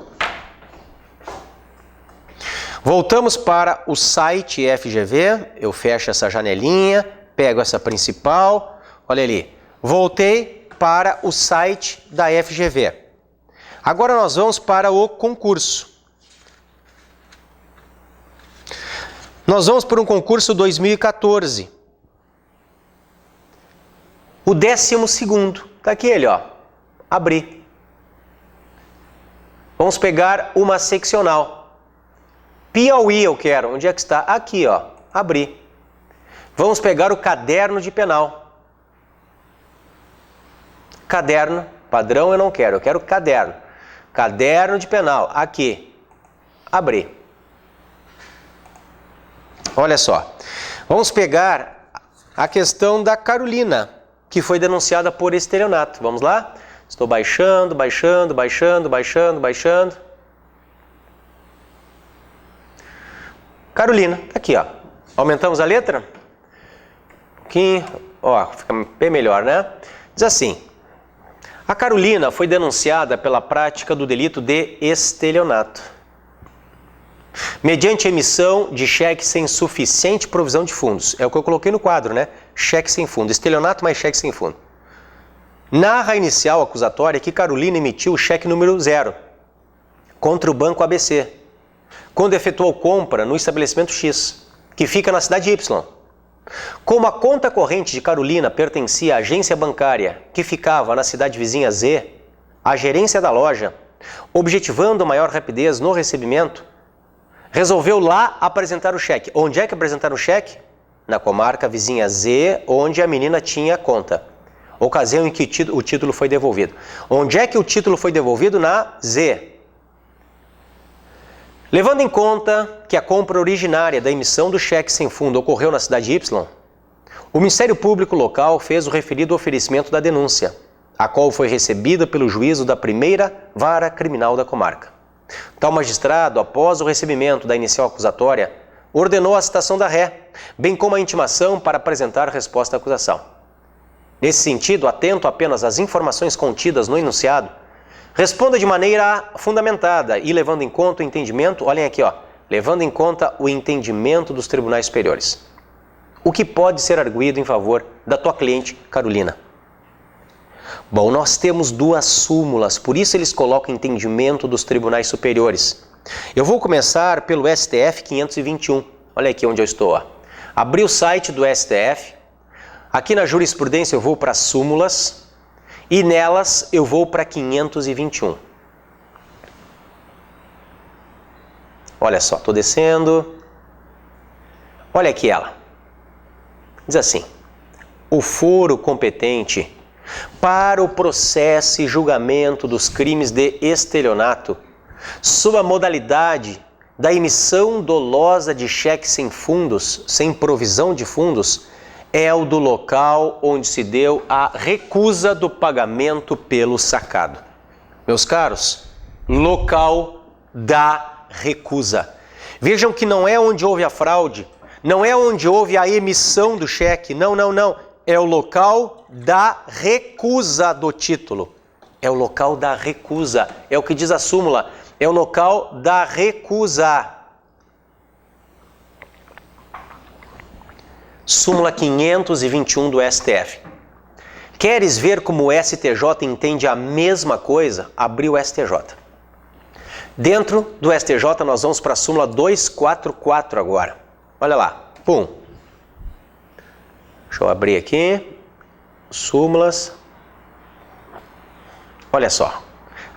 Voltamos para o site FGV, eu fecho essa janelinha, pego essa principal, olha ali. Voltei para o site da FGV. Agora nós vamos para o concurso. Nós vamos para um concurso 2014. O 12º, tá aqui ele, ó. Abri. Vamos pegar uma seccional. Piauí eu quero. Onde é que está? Aqui, ó. Abri. Vamos pegar o caderno de penal. Caderno, padrão eu não quero, eu quero caderno. Caderno de penal, aqui. Abri. Olha só. Vamos pegar a questão da Carolina, que foi denunciada por estelionato. Vamos lá? Estou baixando, baixando, baixando, baixando, baixando. Carolina, aqui, ó. Aumentamos a letra? Um pouquinho. Ó, fica bem melhor, né? Diz assim. A Carolina foi denunciada pela prática do delito de estelionato, mediante emissão de cheque sem suficiente provisão de fundos. É o que eu coloquei no quadro, né? Cheque sem fundo. Estelionato mais cheque sem fundo. Narra a inicial acusatória que Carolina emitiu o cheque número 0 contra o Banco ABC, quando efetuou compra no estabelecimento X, que fica na cidade Y. Como a conta corrente de Carolina pertencia à agência bancária, que ficava na cidade vizinha Z, a gerência da loja, objetivando maior rapidez no recebimento, resolveu lá apresentar o cheque. Onde é que apresentaram o cheque? Na comarca vizinha Z, onde a menina tinha conta. Ocasião em que o título foi devolvido. Onde é que o título foi devolvido? Na Z. Levando em conta que a compra originária da emissão do cheque sem fundo ocorreu na cidade Y, o Ministério Público local fez o referido oferecimento da denúncia, a qual foi recebida pelo juízo da primeira vara criminal da comarca. Tal magistrado, após o recebimento da inicial acusatória, ordenou a citação da ré, bem como a intimação para apresentar resposta à acusação. Nesse sentido, atento apenas às informações contidas no enunciado, responda de maneira fundamentada e levando em conta o entendimento, olhem aqui, ó, levando em conta o entendimento dos tribunais superiores. O que pode ser arguído em favor da tua cliente, Carolina? Bom, nós temos duas súmulas, por isso eles colocam entendimento dos tribunais superiores. Eu vou começar pelo STF 521. Olha aqui onde eu estou, ó. Abri o site do STF. Aqui na jurisprudência eu vou para as súmulas. E nelas eu vou para 521. Olha só, estou descendo. Olha aqui ela. Diz assim: o foro competente para o processo e julgamento dos crimes de estelionato, sob a modalidade da emissão dolosa de cheque sem fundos, sem provisão de fundos, é o do local onde se deu a recusa do pagamento pelo sacado. Meus caros, local da recusa. Vejam que não é onde houve a fraude, não é onde houve a emissão do cheque, não. É o local da recusa do título. É o local da recusa, é o que diz a súmula, é o local da recusa. Súmula 521 do STF. Queres ver como o STJ entende a mesma coisa? Abriu o STJ. Dentro do STJ nós vamos para a súmula 244 agora. Olha lá. Pum. Deixa eu abrir aqui. Súmulas. Olha só.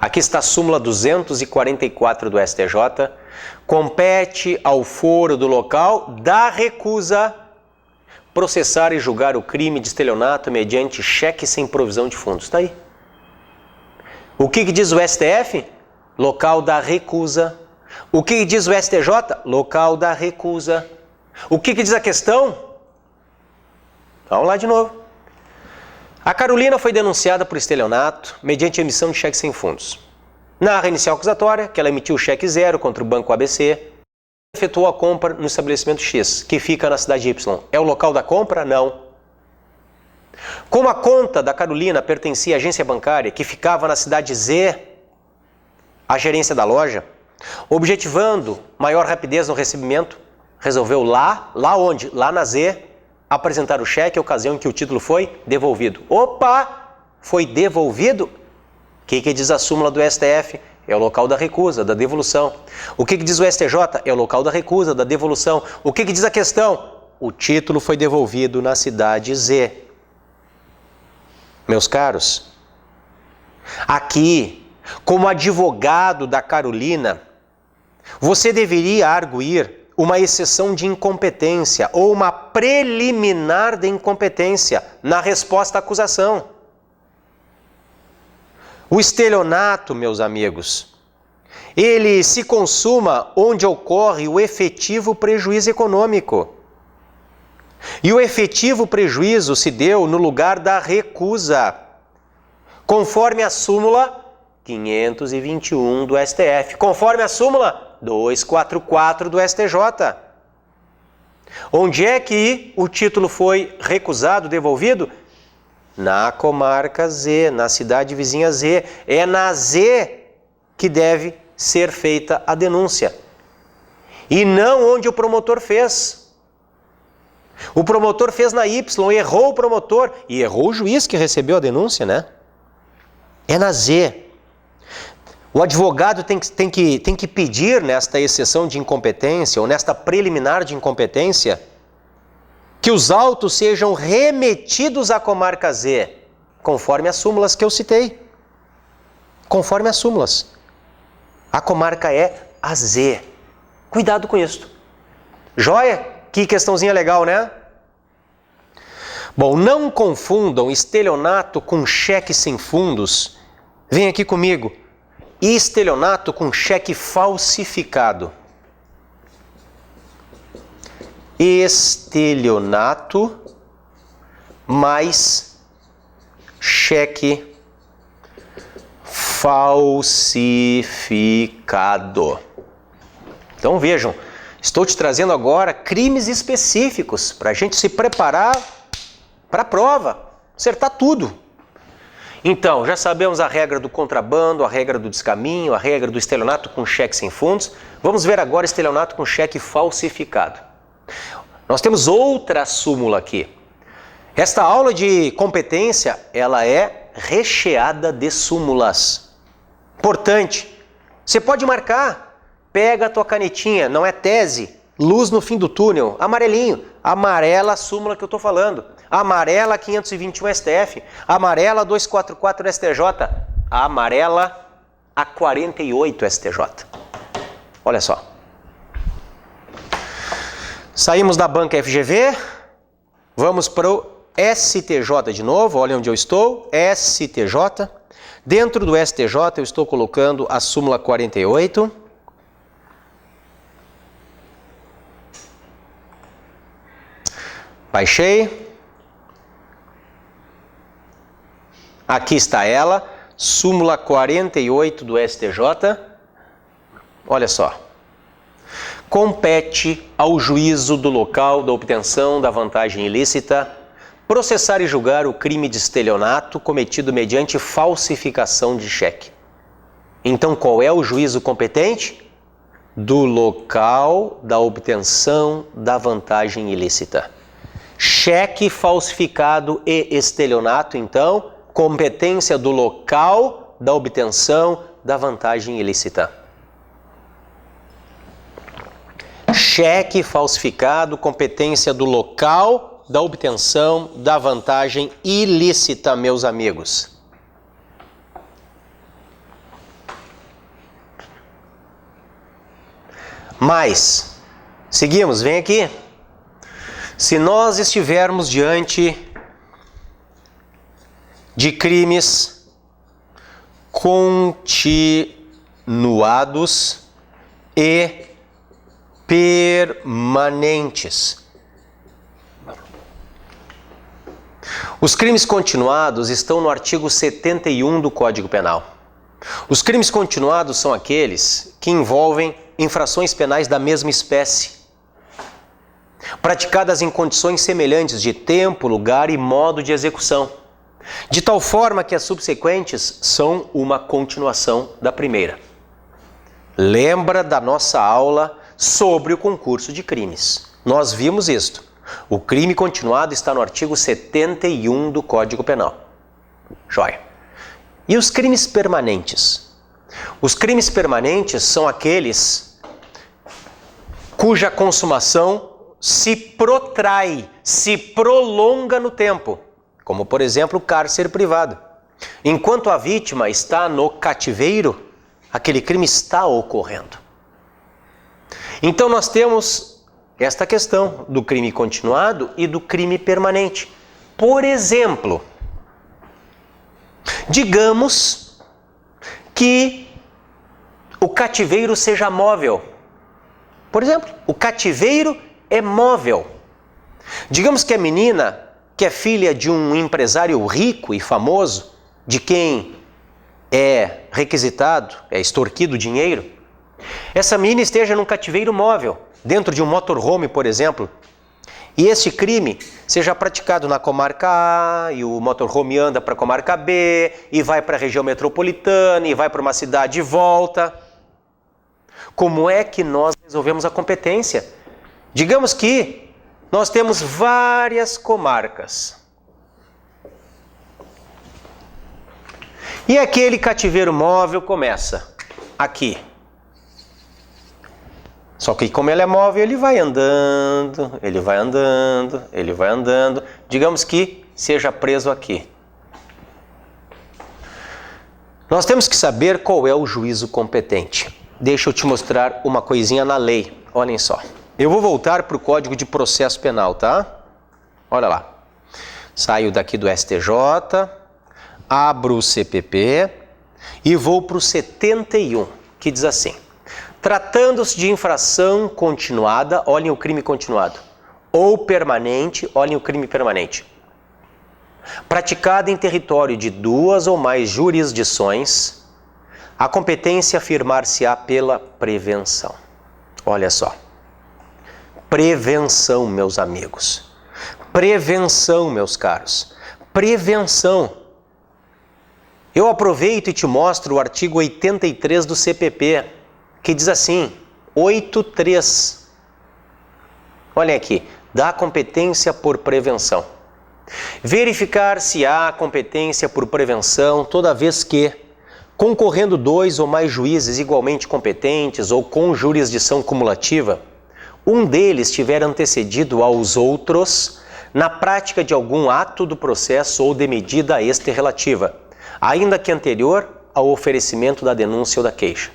Aqui está a súmula 244 do STJ. Compete ao foro do local da recusa processar e julgar o crime de estelionato mediante cheque sem provisão de fundos. Está aí. O que diz o STF? Local da recusa. O que diz o STJ? Local da recusa. O que diz a questão? Vamos lá de novo. A Carolina foi denunciada por estelionato mediante emissão de cheque sem fundos. Na inicial acusatória, que ela emitiu o cheque zero contra o Banco ABC, efetuou a compra no estabelecimento X, que fica na cidade Y. É o local da compra? Não. Como a conta da Carolina pertencia à agência bancária, que ficava na cidade Z, a gerência da loja, objetivando maior rapidez no recebimento, resolveu lá onde? Lá na Z, apresentar o cheque, ocasião em que o título foi devolvido. Opa! Foi devolvido? O que diz a súmula do STF? É o local da recusa, da devolução. O que diz o STJ? É o local da recusa, da devolução. O que diz a questão? O título foi devolvido na cidade Z. Meus caros, aqui, como advogado da Carolina, você deveria arguir uma exceção de incompetência ou uma preliminar de incompetência na resposta à acusação. O estelionato, meus amigos, ele se consuma onde ocorre o efetivo prejuízo econômico. E o efetivo prejuízo se deu no lugar da recusa, conforme a súmula 521 do STF, conforme a súmula 244 do STJ. Onde é que o título foi recusado, devolvido? Na comarca Z, na cidade vizinha Z. É na Z que deve ser feita a denúncia. E não onde o promotor fez. O promotor fez na Y, errou o promotor e errou o juiz que recebeu a denúncia, né? É na Z. O advogado tem que pedir nesta exceção de incompetência ou nesta preliminar de incompetência que os autos sejam remetidos à comarca Z, conforme as súmulas que eu citei. Conforme as súmulas. A comarca é a Z. Cuidado com isso. Joia? Que questãozinha legal, né? Bom, não confundam estelionato com cheque sem fundos. Vem aqui comigo. Estelionato com cheque falsificado. Estelionato mais cheque falsificado. Então vejam, estou te trazendo agora crimes específicos para a gente se preparar para a prova, acertar tudo. Então, já sabemos a regra do contrabando, a regra do descaminho, a regra do estelionato com cheque sem fundos. Vamos ver agora estelionato com cheque falsificado. Nós temos outra súmula aqui. Esta aula de competência, ela é recheada de súmulas. Importante, você pode marcar, pega a tua canetinha, não é tese, luz no fim do túnel, amarelinho, amarela a súmula que eu estou falando, amarela 521 STF, amarela 244 STJ, amarela a 48 STJ. Olha só. Saímos da banca FGV, vamos para o STJ de novo, olha onde eu estou, STJ. Dentro do STJ eu estou colocando a súmula 48. Baixei. Aqui está ela, súmula 48 do STJ. Olha só. Compete ao juízo do local da obtenção da vantagem ilícita processar e julgar o crime de estelionato cometido mediante falsificação de cheque. Então, qual é o juízo competente? Do local da obtenção da vantagem ilícita. Cheque falsificado e estelionato, então, competência do local da obtenção da vantagem ilícita. Cheque falsificado, competência do local da obtenção da vantagem ilícita, meus amigos. Mas, seguimos, vem aqui. Se nós estivermos diante de crimes continuados e permanentes. Os crimes continuados estão no artigo 71 do Código Penal. Os crimes continuados são aqueles que envolvem infrações penais da mesma espécie, praticadas em condições semelhantes de tempo, lugar e modo de execução, de tal forma que as subsequentes são uma continuação da primeira. Lembra da nossa aula sobre o concurso de crimes. Nós vimos isto. O crime continuado está no artigo 71 do Código Penal. Joia. E os crimes permanentes? Os crimes permanentes são aqueles cuja consumação se protrai, se prolonga no tempo, como por exemplo o cárcere privado. Enquanto a vítima está no cativeiro, aquele crime está ocorrendo. Então nós temos esta questão do crime continuado e do crime permanente. Por exemplo, digamos que o cativeiro seja móvel. Por exemplo, o cativeiro é móvel. Digamos que a menina, que é filha de um empresário rico e famoso, de quem é requisitado, é extorquido dinheiro, essa menina esteja num cativeiro móvel, dentro de um motorhome, por exemplo, e esse crime seja praticado na comarca A, e o motorhome anda para a comarca B, e vai para a região metropolitana, e vai para uma cidade e volta. Como é que nós resolvemos a competência? Digamos que nós temos várias comarcas. E aquele cativeiro móvel começa aqui. Só que como ele é móvel, ele vai andando, ele vai andando, ele vai andando. Digamos que seja preso aqui. Nós temos que saber qual é o juízo competente. Deixa eu te mostrar uma coisinha na lei. Olhem só. Eu vou voltar para o Código de Processo Penal, tá? Olha lá. Saio daqui do STJ, abro o CPP e vou para o 71, que diz assim: tratando-se de infração continuada, olhem o crime continuado, ou permanente, olhem o crime permanente, praticada em território de duas ou mais jurisdições, a competência afirmar-se-á pela prevenção. Olha só. Prevenção, meus amigos. Prevenção, meus caros. Prevenção. Eu aproveito e te mostro o artigo 83 do CPP, que diz assim, 8.3. Olhem aqui, da competência por prevenção. Verificar se há competência por prevenção toda vez que, concorrendo dois ou mais juízes igualmente competentes ou com jurisdição cumulativa, um deles tiver antecedido aos outros na prática de algum ato do processo ou de medida a este relativa, ainda que anterior ao oferecimento da denúncia ou da queixa.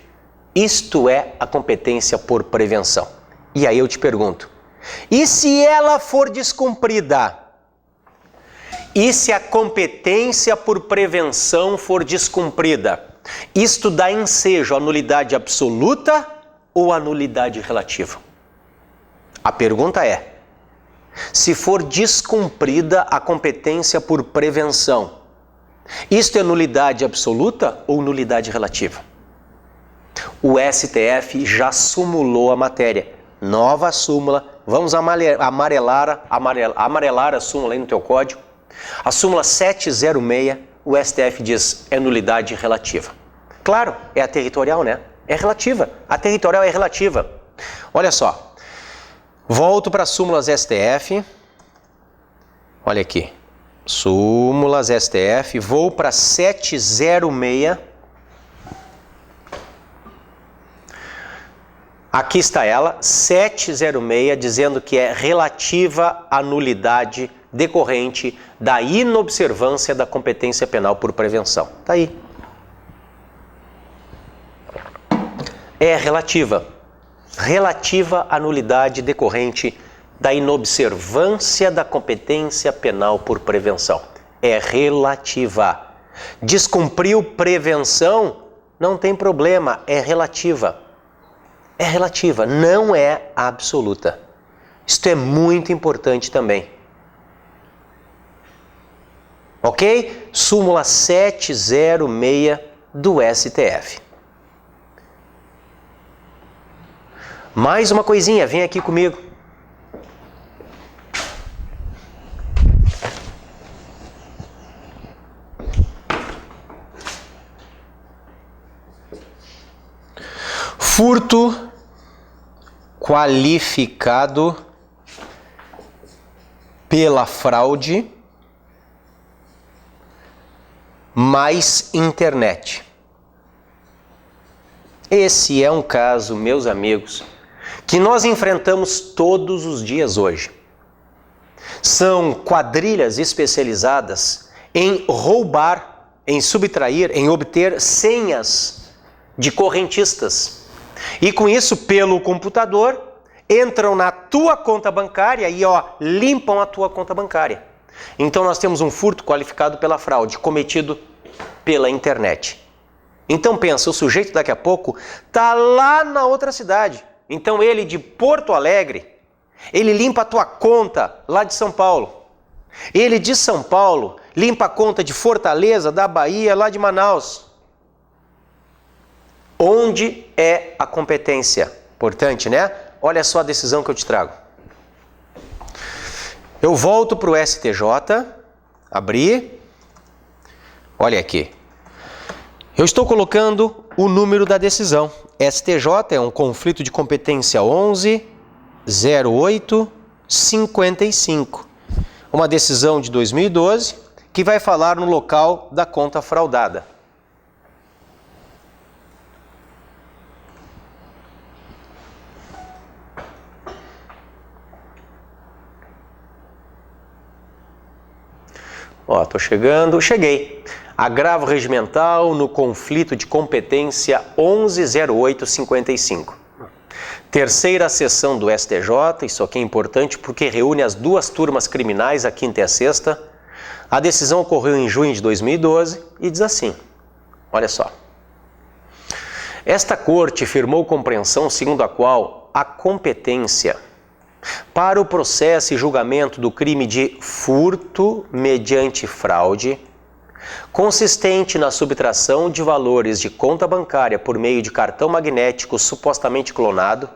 Isto é a competência por prevenção. E aí eu te pergunto, e se ela for descumprida? E se a competência por prevenção for descumprida? Isto dá ensejo a nulidade absoluta ou a nulidade relativa? A pergunta é, se for descumprida a competência por prevenção, isto é nulidade absoluta ou nulidade relativa? O STF já sumulou a matéria. Nova súmula. Vamos amarelar a súmula aí no teu código. A súmula 706, o STF diz, é nulidade relativa. Claro, é a territorial, né? É relativa. A territorial é relativa. Olha só. Volto para súmulas STF. Olha aqui. Súmulas STF. Vou para 706. Aqui está ela, 706, dizendo que é relativa à nulidade decorrente da inobservância da competência penal por prevenção. Está aí. É relativa. Relativa à nulidade decorrente da inobservância da competência penal por prevenção. É relativa. Descumpriu prevenção, não tem problema, é relativa. É relativa, não é absoluta. Isto é muito importante também. Ok? Súmula 706 do STF. Mais uma coisinha, vem aqui comigo. Furto qualificado pela fraude mais internet. Esse é um caso, meus amigos, que nós enfrentamos todos os dias hoje. São quadrilhas especializadas em roubar, em subtrair, em obter senhas de correntistas. E com isso, pelo computador, entram na tua conta bancária e limpam a tua conta bancária. Então nós temos um furto qualificado pela fraude, cometido pela internet. Então pensa, o sujeito daqui a pouco está lá na outra cidade. Então ele de Porto Alegre, ele limpa a tua conta lá de São Paulo. Ele de São Paulo limpa a conta de Fortaleza, da Bahia, lá de Manaus. Onde é a competência? Importante, né? Olha só a decisão que eu te trago. Eu volto para o STJ, abri, olha aqui. Eu estou colocando o número da decisão. STJ é um conflito de competência 11.08.55. Uma decisão de 2012 que vai falar no local da conta fraudada. Tô chegando, cheguei. Agravo regimental no conflito de competência 11.08.55. Terceira sessão do STJ, isso aqui é importante porque reúne as duas turmas criminais, a quinta e a sexta. A decisão ocorreu em junho de 2012 e diz assim, olha só. Esta corte firmou compreensão segundo a qual a competência para o processo e julgamento do crime de furto mediante fraude, consistente na subtração de valores de conta bancária por meio de cartão magnético supostamente clonado,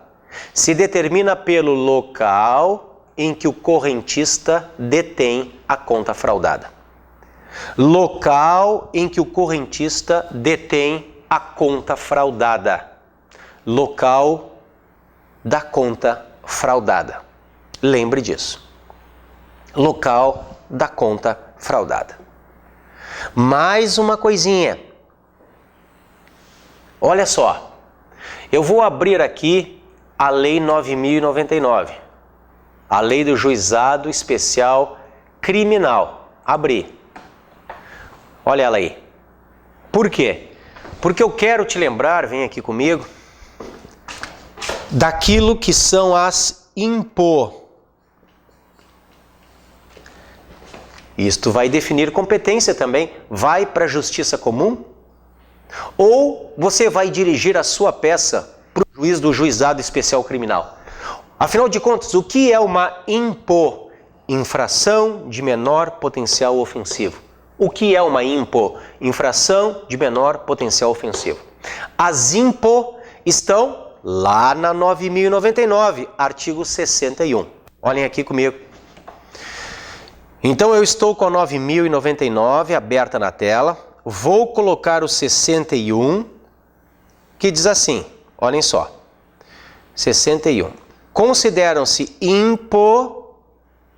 se determina pelo local em que o correntista detém a conta fraudada. Local em que o correntista detém a conta fraudada. Local da conta fraudada. Lembre disso. Local da conta fraudada. Mais uma coisinha. Olha só. Eu vou abrir aqui a Lei 9.099. A Lei do Juizado Especial Criminal. Abri. Olha ela aí. Por quê? Porque eu quero te lembrar, vem aqui comigo, daquilo que são as IMPO. Isto vai definir competência também. Vai para a Justiça Comum? Ou você vai dirigir a sua peça para o juiz do Juizado Especial Criminal? Afinal de contas, o que é uma IMPO? Infração de menor potencial ofensivo. O que é uma IMPO? Infração de menor potencial ofensivo. As IMPO estão lá na 9.099, artigo 61. Olhem aqui comigo. Então eu estou com a 9.099 aberta na tela. Vou colocar o 61, que diz assim, olhem só. 61. Consideram-se IMPO,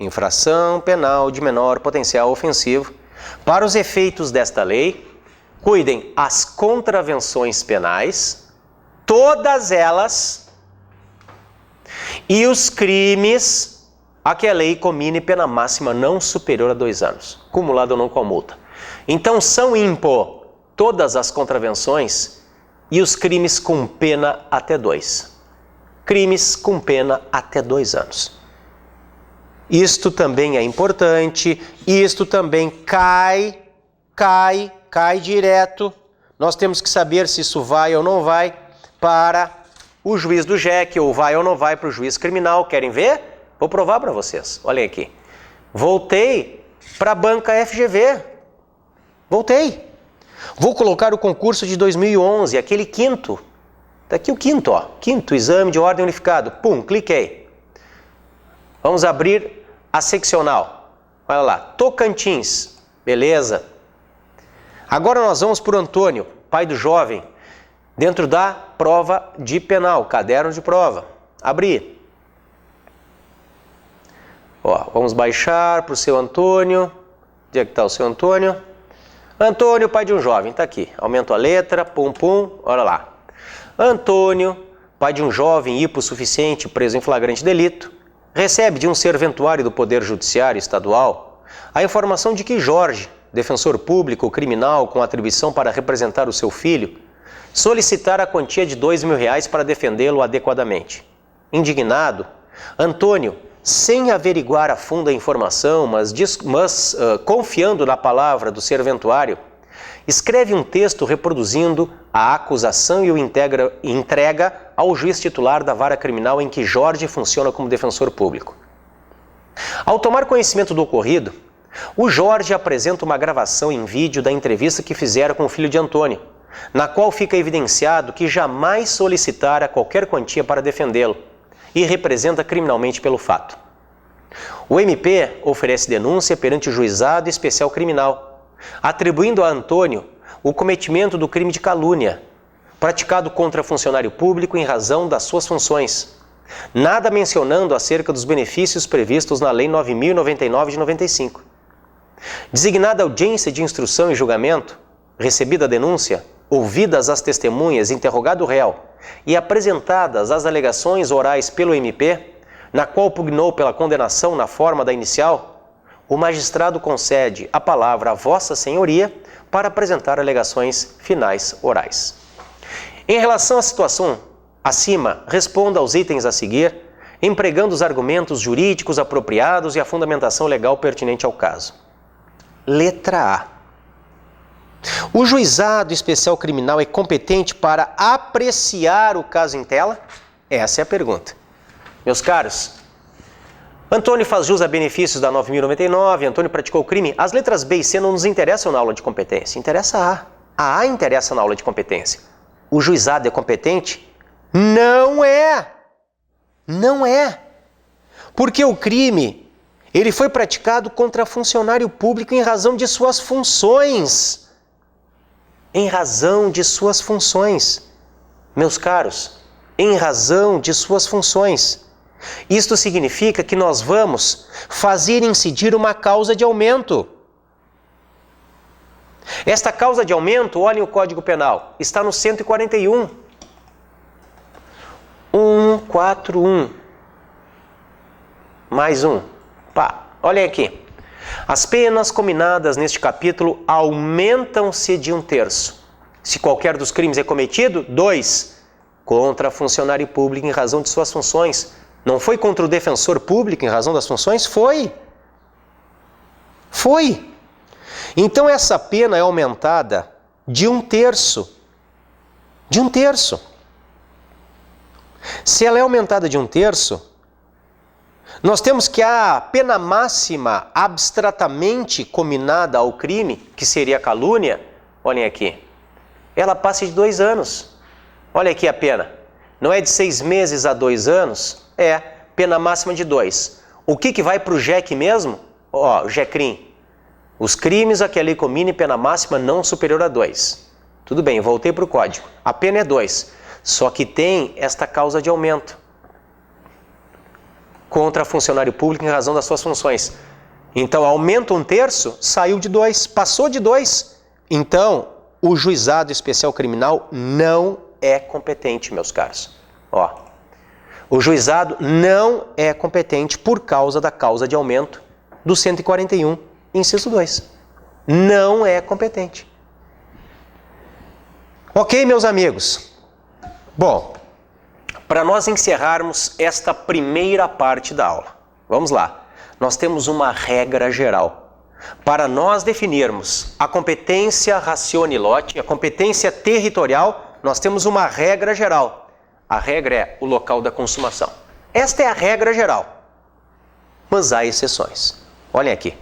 infração penal de menor potencial ofensivo, para os efeitos desta lei, cuidem as contravenções penais, todas elas, e os crimes a que a lei comine pena máxima não superior a 2 anos, cumulado ou não com a multa. Então são IMPO todas as contravenções e os crimes com pena até 2. Crimes com pena até 2 anos. Isto também é importante, isto também cai cai direto. Nós temos que saber se isso vai ou não vai para o juiz do JEC, ou vai ou não vai para o juiz criminal. Querem ver? Vou provar para vocês. Olhem aqui. Voltei para a banca FGV. Voltei. Vou colocar o concurso de 2011, aquele quinto. Está aqui o quinto, ó. Quinto exame de ordem unificado. Pum, cliquei. Vamos abrir a seccional. Olha lá. Tocantins. Beleza. Agora nós vamos para o Antônio, pai do jovem, dentro da prova de penal, caderno de prova. Abrir. Ó, vamos baixar para o seu Antônio. Onde é que está o seu Antônio? Antônio, pai de um jovem, está aqui. Aumento a letra, pum, pum, olha lá. Antônio, pai de um jovem hipossuficiente preso em flagrante delito, recebe de um serventuário do Poder Judiciário Estadual a informação de que Jorge, defensor público criminal com atribuição para representar o seu filho, solicitar a quantia de R$2.000 para defendê-lo adequadamente. Indignado, Antônio, sem averiguar a fundo a informação, mas confiando na palavra do serventuário, escreve um texto reproduzindo a acusação e o entrega ao juiz titular da vara criminal em que Jorge funciona como defensor público. Ao tomar conhecimento do ocorrido, o Jorge apresenta uma gravação em vídeo da entrevista que fizera com o filho de Antônio, na qual fica evidenciado que jamais solicitara qualquer quantia para defendê-lo e representa criminalmente pelo fato. O MP oferece denúncia perante o Juizado Especial Criminal, atribuindo a Antônio o cometimento do crime de calúnia, praticado contra funcionário público em razão das suas funções, nada mencionando acerca dos benefícios previstos na Lei 9.099 de 95. Designada audiência de instrução e julgamento, recebida a denúncia, ouvidas as testemunhas, interrogado o réu e apresentadas as alegações orais pelo MP, na qual pugnou pela condenação na forma da inicial, o magistrado concede a palavra a Vossa Senhoria para apresentar alegações finais orais. Em relação à situação acima, responda aos itens a seguir, empregando os argumentos jurídicos apropriados e a fundamentação legal pertinente ao caso. Letra A. O Juizado Especial Criminal é competente para apreciar o caso em tela? Essa é a pergunta. Meus caros, Antônio faz jus a benefícios da 9.099, Antônio praticou crime. As letras B e C não nos interessam na aula de competência, interessa a A. A A interessa na aula de competência. O juizado é competente? Não é! Não é! Porque o crime, ele foi praticado contra funcionário público em razão de suas funções. Em razão de suas funções. Meus caros, em razão de suas funções. Isto significa que nós vamos fazer incidir uma causa de aumento. Esta causa de aumento, olhem o Código Penal, está no 141. 141. Mais um. Pá, olhem aqui. As penas cominadas neste capítulo aumentam-se de 1/3. Se qualquer dos crimes é cometido, 2. Contra funcionário público em razão de suas funções. Não foi contra o defensor público em razão das funções? Foi. Foi. Então essa pena é aumentada de 1/3. De 1/3. Se ela é aumentada de 1/3, nós temos que a pena máxima abstratamente cominada ao crime, que seria a calúnia, olhem aqui, ela passa de 2 anos. Olha aqui a pena. Não é de 6 meses a 2 anos? É, pena máxima de 2. O que vai para o JEC mesmo? Ó, o JECRIM. Os crimes a que a lei comine pena máxima não superior a 2. Tudo bem, voltei para o código. A pena é 2. Só que tem esta causa de aumento contra funcionário público em razão das suas funções. Então, aumenta 1/3, saiu de 2, passou de 2. Então, o Juizado Especial Criminal não é competente, meus caros. Ó, o juizado não é competente por causa da causa de aumento do 141, inciso 2. Não é competente. Ok, meus amigos? Bom, para nós encerrarmos esta primeira parte da aula, vamos lá. Nós temos uma regra geral. para nós definirmos a competência ratione loci, a competência territorial, nós temos uma regra geral. A regra é o local da consumação. Esta é a regra geral. Mas há exceções. Olhem aqui.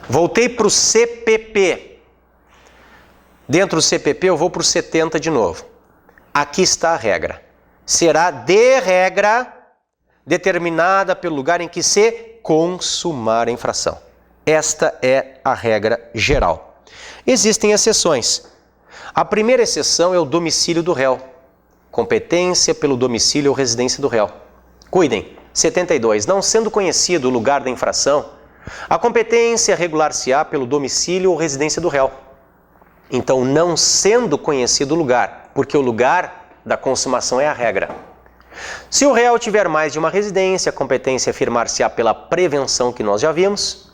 Voltei para o CPP. Dentro do CPP eu vou para o 70 de novo. Aqui está a regra. Será de regra determinada pelo lugar em que se consumar a infração. Esta é a regra geral. Existem exceções. A primeira exceção é o domicílio do réu. Competência pelo domicílio ou residência do réu. Cuidem, 72. Não sendo conhecido o lugar da infração, a competência regular-se-á pelo domicílio ou residência do réu. Então, não sendo conhecido o lugar, porque o lugar da consumação é a regra. Se o réu tiver mais de uma residência, a competência afirmar-se-á pela prevenção que nós já vimos.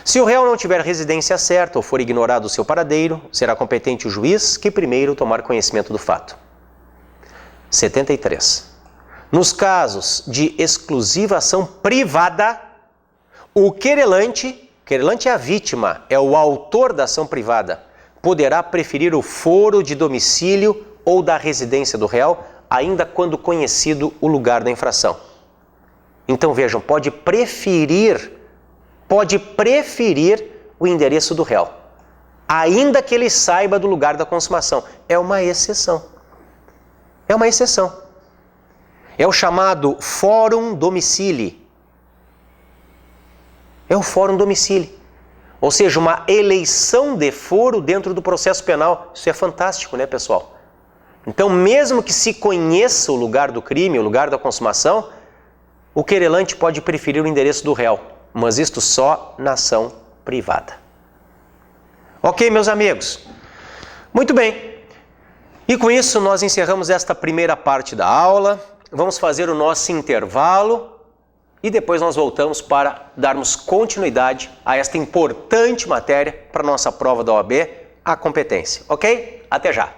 Se o réu não tiver residência certa ou for ignorado o seu paradeiro, será competente o juiz que primeiro tomar conhecimento do fato. 73. Nos casos de exclusiva ação privada, o querelante é a vítima, é o autor da ação privada, poderá preferir o foro de domicílio ou da residência do réu, ainda quando conhecido o lugar da infração. Então vejam, pode preferir o endereço do réu, ainda que ele saiba do lugar da consumação. É uma exceção. É uma exceção. É o chamado fórum domicilii. É o fórum domicilii. Ou seja, uma eleição de foro dentro do processo penal. Isso é fantástico, né, pessoal? Então, mesmo que se conheça o lugar do crime, o lugar da consumação, o querelante pode preferir o endereço do réu, mas isto só na ação privada. Ok, meus amigos? Muito bem. E com isso nós encerramos esta primeira parte da aula. Vamos fazer o nosso intervalo e depois nós voltamos para darmos continuidade a esta importante matéria para a nossa prova da OAB, a competência. Ok? Até já!